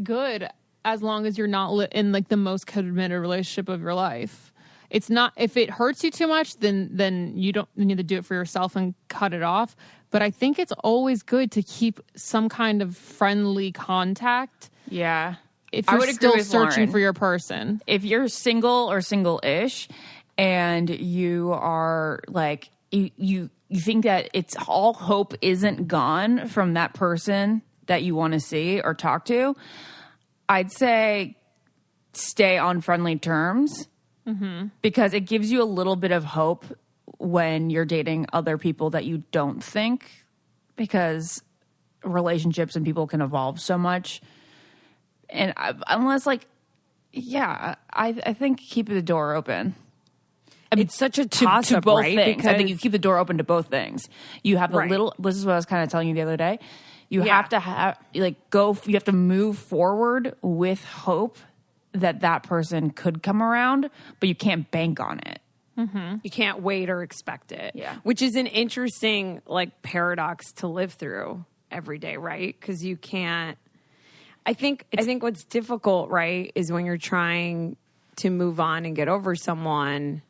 good as long as you're not in like the most committed relationship of your life. It's not, if it hurts you too much, then you need to do it for yourself and cut it off. But I think it's always good to keep some kind of friendly contact. Yeah. If you're still searching Lauren. For your person. If you're single or single-ish and you are like, you think that it's all hope isn't gone from that person that you want to see or talk to, I'd say stay on friendly terms. Mm-hmm. Because it gives you a little bit of hope when you're dating other people that you don't think, because relationships and people can evolve so much. And unless I think keep the door open. I mean, it's such a toss to up, both right? things. Because I think you keep the door open to both things. You have a little. This is what I was kind of telling you the other day. You have to have You have to move forward with hope that person could come around, but you can't bank on it. Mm-hmm. You can't wait or expect it. Yeah. Which is an interesting paradox to live through every day, right? Because you can't. I think what's difficult, right, is when you're trying to move on and get over someone,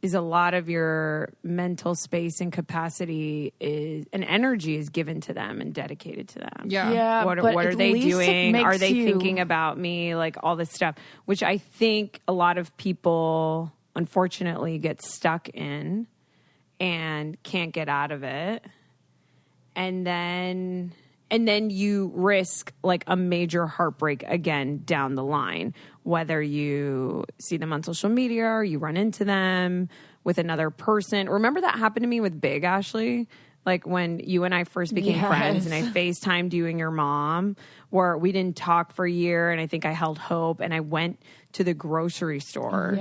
is a lot of your mental space and capacity and energy is given to them and dedicated to them. Yeah. What are they doing? Are they thinking about me? Like all this stuff, which I think a lot of people unfortunately get stuck in and can't get out of it. And then you risk like a major heartbreak again down the line, whether you see them on social media or you run into them with another person. Remember that happened to me with Big Ashley? Like when you and I first became friends and I FaceTimed you and your mom, where we didn't talk for a year, and I think I held hope, and I went to the grocery store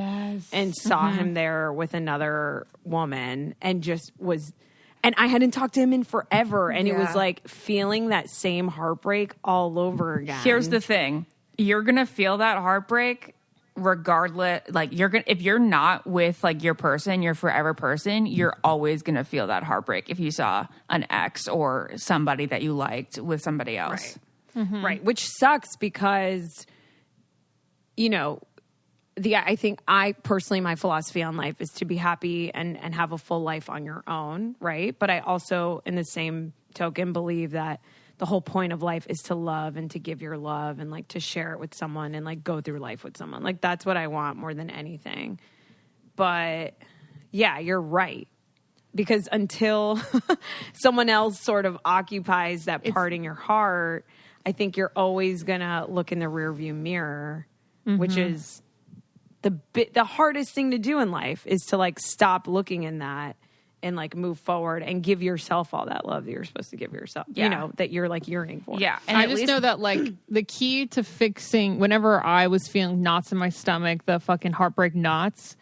and saw him there with another woman and just was... And I hadn't talked to him in forever. And it was like feeling that same heartbreak all over again. Here's the thing. You're going to feel that heartbreak regardless. Like if you're not with like your person, your forever person, you're always going to feel that heartbreak if you saw an ex or somebody that you liked with somebody else. Right. Mm-hmm. Right. Which sucks because, you know, I think personally, my philosophy on life is to be happy and have a full life on your own, right? But I also, in the same token, believe that the whole point of life is to love and to give your love and like to share it with someone and like go through life with someone. Like that's what I want more than anything. But yeah, you're right. Because until someone else sort of occupies that part in your heart, I think you're always going to look in the rearview mirror, which is... The hardest thing to do in life is to like stop looking in that and like move forward and give yourself all that love that you're supposed to give yourself, you know, that you're like yearning for. Yeah. And I just know that like the key to fixing, whenever I was feeling knots in my stomach, the fucking heartbreak knots,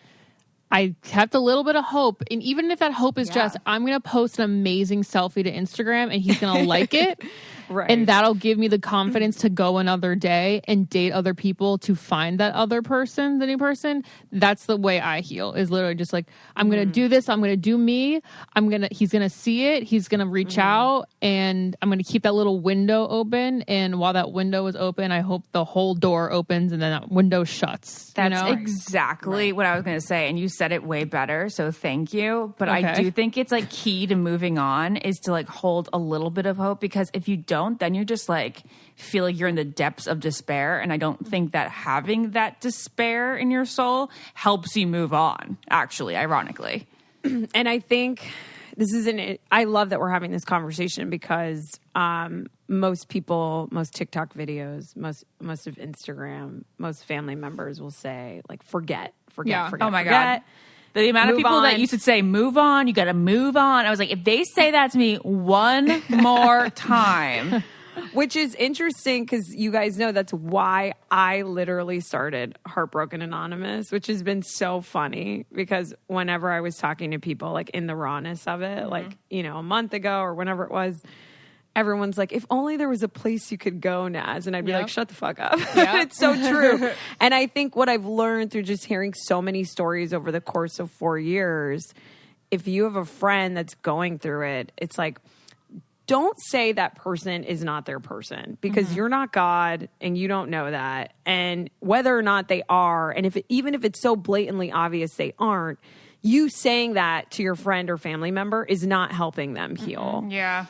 I kept a little bit of hope. And even if that hope is just, I'm going to post an amazing selfie to Instagram and he's going to like it. Right. And that'll give me the confidence to go another day and date other people to find that other person, the new person. That's the way I heal, is literally just like, I'm going to do this. I'm going to do me. He's going to see it. He's going to reach out, and I'm going to keep that little window open. And while that window is open, I hope the whole door opens and then that window shuts. That's exactly what I was going to say. And you said it way better. So thank you. But I do think it's like key to moving on is to like hold a little bit of hope, because if you don't, then you just like feel like you're in the depths of despair. And I don't think that having that despair in your soul helps you move on, actually, ironically. And I think I love that we're having this conversation, because most people, most TikTok videos, most of Instagram, most family members will say like, forget. Oh my God. The amount of people that used to say, move on, you got to move on. I was like, if they say that to me one more time. Which is interesting, because you guys know that's why I literally started Heartbroken Anonymous, which has been so funny, because whenever I was talking to people like in the rawness of it, like, you know, a month ago or whenever it was, everyone's like, if only there was a place you could go, Naz. And I'd be like, shut the fuck up. It's so true. And I think what I've learned through just hearing so many stories over the course of 4 years, if you have a friend that's going through it, it's like, don't say that person is not their person, because you're not God and you don't know that. And whether or not they are, and even if it's so blatantly obvious they aren't, you saying that to your friend or family member is not helping them heal. Yeah.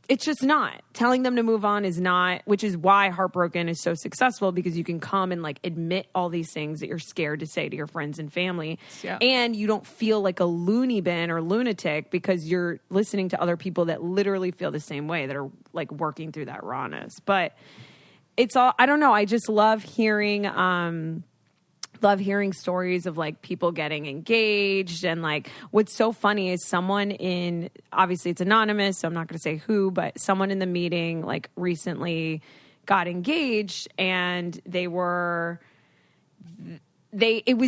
It's just not. Telling them to move on is not, which is why Heartbroken is so successful, because you can come and like admit all these things that you're scared to say to your friends and family. Yeah. And you don't feel like a loony bin or lunatic, because you're listening to other people that literally feel the same way, that are like working through that rawness. But it's all, I don't know. I just love hearing stories of like people getting engaged. And like, what's so funny is obviously it's anonymous, so I'm not going to say who, but someone in the meeting like recently got engaged, and it was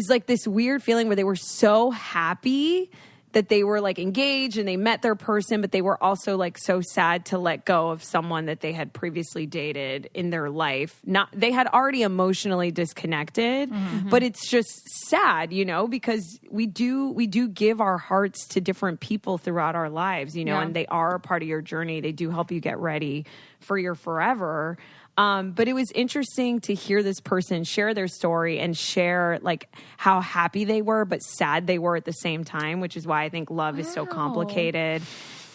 like this weird feeling where they were so happy that they were like engaged and they met their person, but they were also like so sad to let go of someone that they had previously dated in their life. They had already emotionally disconnected, but it's just sad, you know, because we do give our hearts to different people throughout our lives, you know, and they are a part of your journey. They do help you get ready for your forever. But it was interesting to hear this person share their story and share like how happy they were, but sad they were at the same time, which is why I think love is so complicated.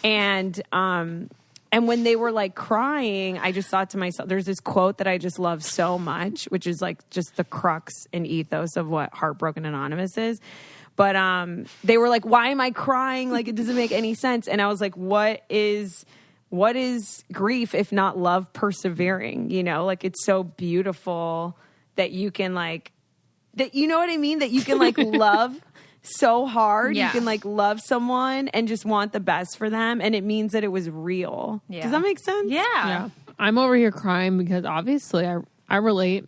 And when they were like crying, I just thought to myself, there's this quote that I just love so much, which is like just the crux and ethos of what Heartbroken Anonymous is. But they were like, why am I crying? Like, it doesn't make any sense. And I was like, what is grief if not love persevering? You know, like, it's so beautiful that you can like, that, you know what I mean? That you can like love so hard. You can like love someone and just want the best for them. And it means that it was real. Does that make sense? Yeah. I'm over here crying because obviously I relate.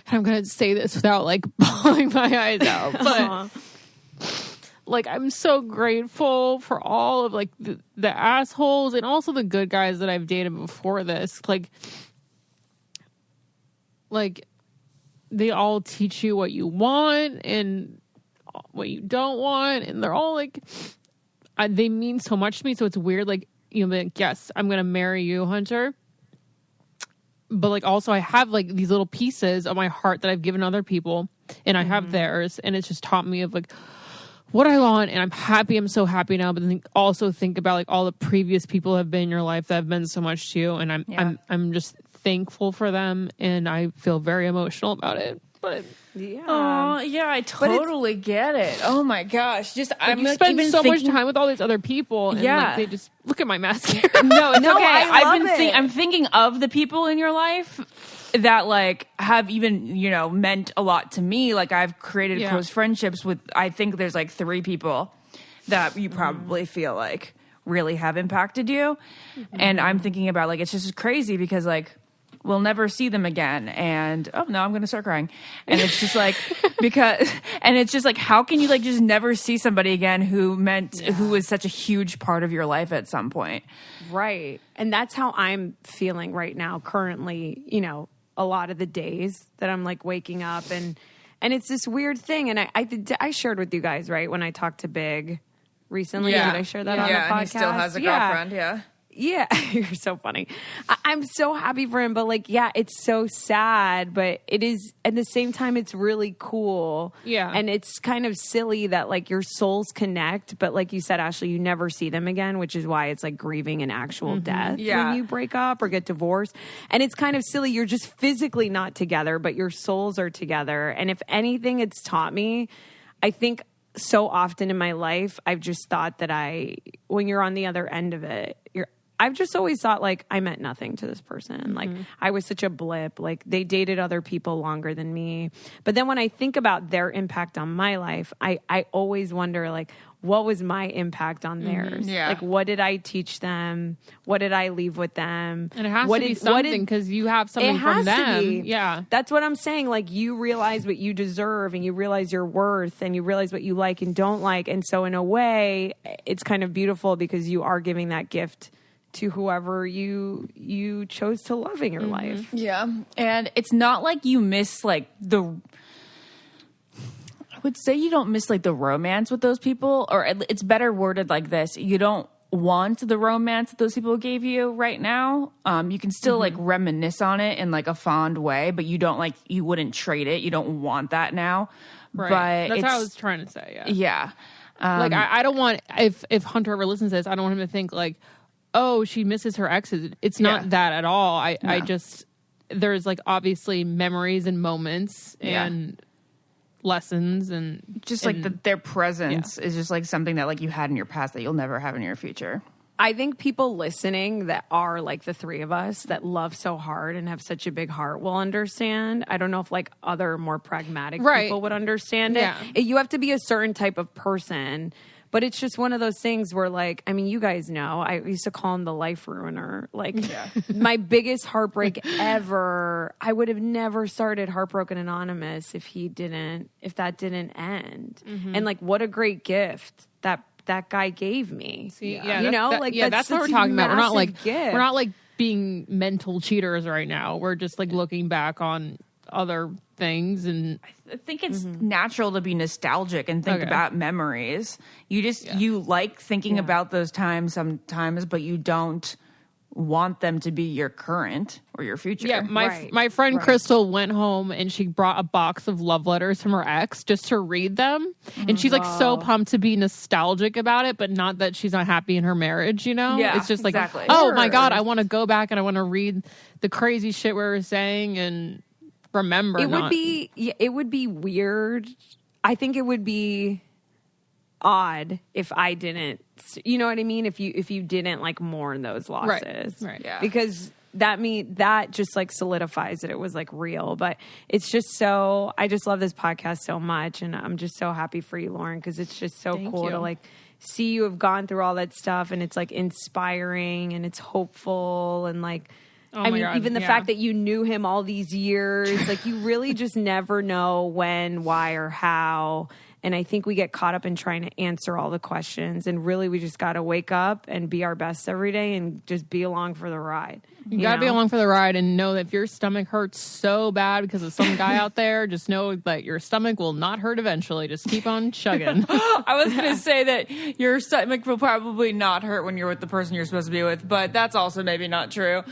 And I'm going to say this without like bawling my eyes out. But like, I'm so grateful for all of like the assholes and also the good guys that I've dated before this. Like they all teach you what you want and what you don't want. And they're all like, they mean so much to me. So it's weird. Like, you know, like, yes, I'm going to marry you, Hunter. But like, also I have like these little pieces of my heart that I've given other people and I have theirs. And it's just taught me of like, what I want, and I'm happy. I'm so happy now. But then also think about like all the previous people have been in your life that have been so much to you, and I'm just thankful for them, and I feel very emotional about it. But I totally get it. Oh my gosh, just like, you spend so much time with all these other people, and like, they just look at my mascara. No, it's okay. I'm thinking of the people in your life that like have even, you know, meant a lot to me. Like, I've created close friendships with, I think there's like 3 people that you probably feel like really have impacted you. And I'm thinking about like, it's just crazy because like we'll never see them again. And oh no, I'm going to start crying. And it's just like, how can you like just never see somebody again who was such a huge part of your life at some point? Right. And that's how I'm feeling right now, currently, you know, a lot of the days that I'm like waking up and it's this weird thing. And I shared with you guys, right, when I talked to Big recently. Yeah. Did I share that on the podcast? And he still has a girlfriend. Yeah, you're so funny. I'm so happy for him, but like, yeah, it's so sad, but it is at the same time, it's really cool. Yeah. And it's kind of silly that like your souls connect, but like you said, Ashley, you never see them again, which is why it's like grieving an actual death when you break up or get divorced. And it's kind of silly. You're just physically not together, but your souls are together. And if anything, it's taught me, I think so often in my life, I've just thought that when you're on the other end of it, I've just always thought like I meant nothing to this person. Like I was such a blip. Like they dated other people longer than me. But then when I think about their impact on my life, I always wonder like, what was my impact on theirs? Yeah. Like what did I teach them? What did I leave with them? And it has to be something because you have something from them. Yeah. That's what I'm saying. Like you realize what you deserve and you realize your worth and you realize what you like and don't like. And so in a way, it's kind of beautiful because you are giving that gift to whoever you chose to love in your life. Yeah. And it's not like you miss like I would say you don't miss like the romance with those people, or it's better worded like this. You don't want the romance that those people gave you right now. You can still like reminisce on it in like a fond way, but you don't like, you wouldn't trade it. You don't want that now. Right. But that's what I was trying to say. Yeah. Yeah. Like I don't want, if Hunter ever listens to this, I don't want him to think like, oh, she misses her exes. It's not that at all. I just, there's like obviously memories and moments and lessons and just like their presence is just like something that like you had in your past that you'll never have in your future. I think people listening that are like the three of us that love so hard and have such a big heart will understand. I don't know if like other more pragmatic people would understand it. Yeah. You have to be a certain type of person. But it's just one of those things where, like, I mean, you guys know, I used to call him the life ruiner. Like, my biggest heartbreak ever, I would have never started Heartbroken Anonymous if that didn't end. And, like, what a great gift that guy gave me. See, that's what we're talking about. We're not like being mental cheaters right now. We're just like looking back on other things, and I think it's natural to be nostalgic and think about memories. You just you like thinking about those times sometimes, but you don't want them to be your current or your future. Yeah, my friend Crystal went home and she brought a box of love letters from her ex just to read them, and she's like so pumped to be nostalgic about it, but not that she's not happy in her marriage. You know, it's just like, oh my god, I want to go back and I want to read the crazy shit we were saying and remember. It would be weird. I think it would be odd if I didn't, you know what I mean? If you didn't like mourn those losses. Right. Yeah. Because that just like solidifies that it was like real. But it's just I just love this podcast so much, and I'm just so happy for you, Lauren, because it's just so cool to like see you have gone through all that stuff, and it's like inspiring and it's hopeful, and like God, even the fact that you knew him all these years, like you really just never know when, why, or how. And I think we get caught up in trying to answer all the questions. And really, we just got to wake up and be our best every day and just be along for the ride. You got to be along for the ride and know that if your stomach hurts so bad because of some guy out there, just know that your stomach will not hurt eventually. Just keep on chugging. I was going to say that your stomach will probably not hurt when you're with the person you're supposed to be with, but that's also maybe not true.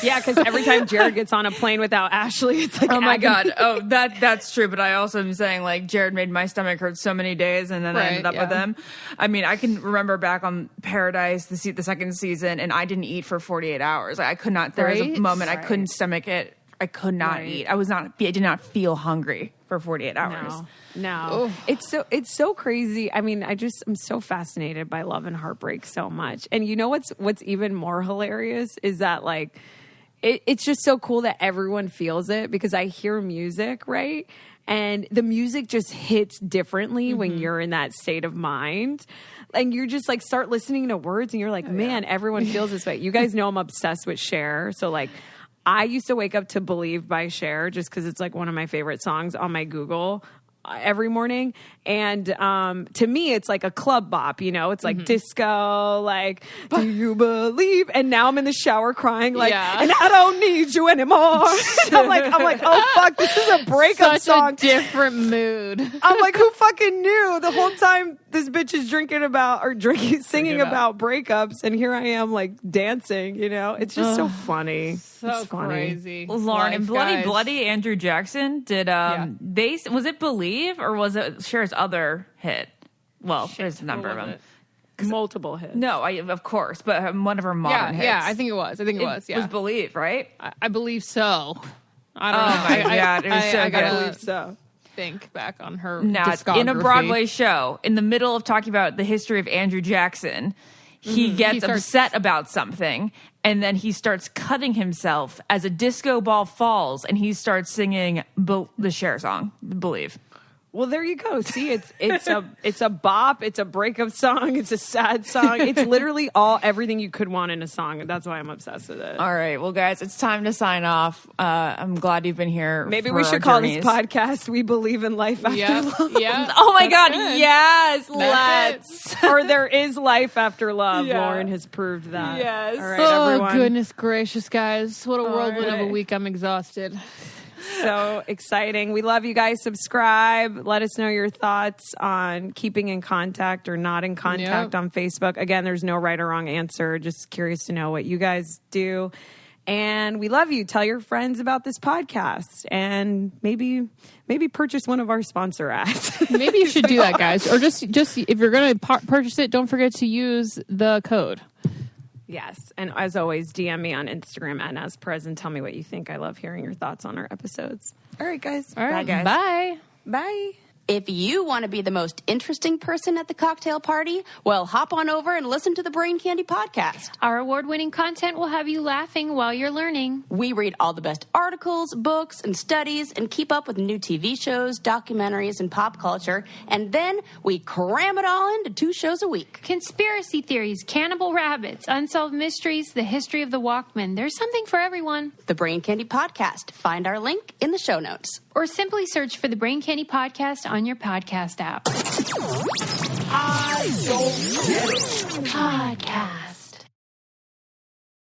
Yeah, because every time Jared gets on a plane without Ashley, it's like, oh my god, oh that's true. But I also am saying like Jared made my stomach hurt so many days, and then I ended up with him. I mean, I can remember back on Paradise, the second season, and I didn't eat for 48 hours. Like, I could not. There was a moment I couldn't stomach it. I could not eat. I did not feel hungry for 48 hours. No. It's so crazy. I mean, I'm so fascinated by love and heartbreak so much. And you know what's even more hilarious is that like it's just so cool that everyone feels it because I hear music, right? And the music just hits differently when you're in that state of mind. And you're just like start listening to words and you're like, man, everyone feels this way. You guys know I'm obsessed with Cher. So like I used to wake up to Believe by Cher just because it's like one of my favorite songs on my Google every morning. And to me, it's like a club bop, you know, it's like disco, like, do you believe? And now I'm in the shower crying like, and I don't need you anymore. I'm like, oh fuck, this is a breakup song. A different mood. I'm like, who fucking knew the whole time this bitch is singing about breakups. And here I am like dancing, you know, it's just so funny. So crazy. Lauren, and Bloody Andrew Jackson did, was it Believe or was it Cher's other hit? Well, there's a number of them. Multiple hits. No, of course, but one of her modern hits. Yeah, I think it was. It was Believe, right? I believe so. I don't know. My God, it was so I good. believe so. Think back on her now, discography. In a Broadway show, in the middle of talking about the history of Andrew Jackson, he gets upset about something, and then he starts cutting himself as a disco ball falls, and he starts singing the Cher song, Believe. Well, there you go. See, it's a bop. It's a breakup song. It's a sad song. It's literally everything you could want in a song. That's why I'm obsessed with it. All right, well, guys, it's time to sign off. I'm glad you've been here. Maybe we should call this podcast "We Believe in Life After Love." Yeah. Oh my God, yes, let's. Or there is life after love. Yeah. Lauren has proved that. Yes. All right, Oh, everyone. goodness gracious, guys! What a whirlwind of a week. I'm exhausted. So exciting. We love you guys. Subscribe. Let us know your thoughts on keeping in contact or not in contact on Facebook. Again, there's no right or wrong answer. Just curious to know what you guys do. And we love you. Tell your friends about this podcast and maybe purchase one of our sponsor ads. Maybe you should do that, guys. Or just if you're going to purchase it, don't forget to use the code. Yes. And as always, DM me on Instagram at NasPrez and tell me what you think. I love hearing your thoughts on our episodes. All right, guys. All right, bye, guys. Bye. Bye. If you want to be the most interesting person at the cocktail party, well, hop on over and listen to the Brain Candy podcast. Our award-winning content will have you laughing while you're learning. We read all the best articles, books, and studies and keep up with new TV shows, documentaries, and pop culture. And then we cram it all into 2 shows a week. Conspiracy theories, cannibal rabbits, unsolved mysteries, the history of the Walkman. There's something for everyone. The Brain Candy podcast. Find our link in the show notes. Or simply search for the Brain Candy podcast on your podcast app. I don't get it. Podcast.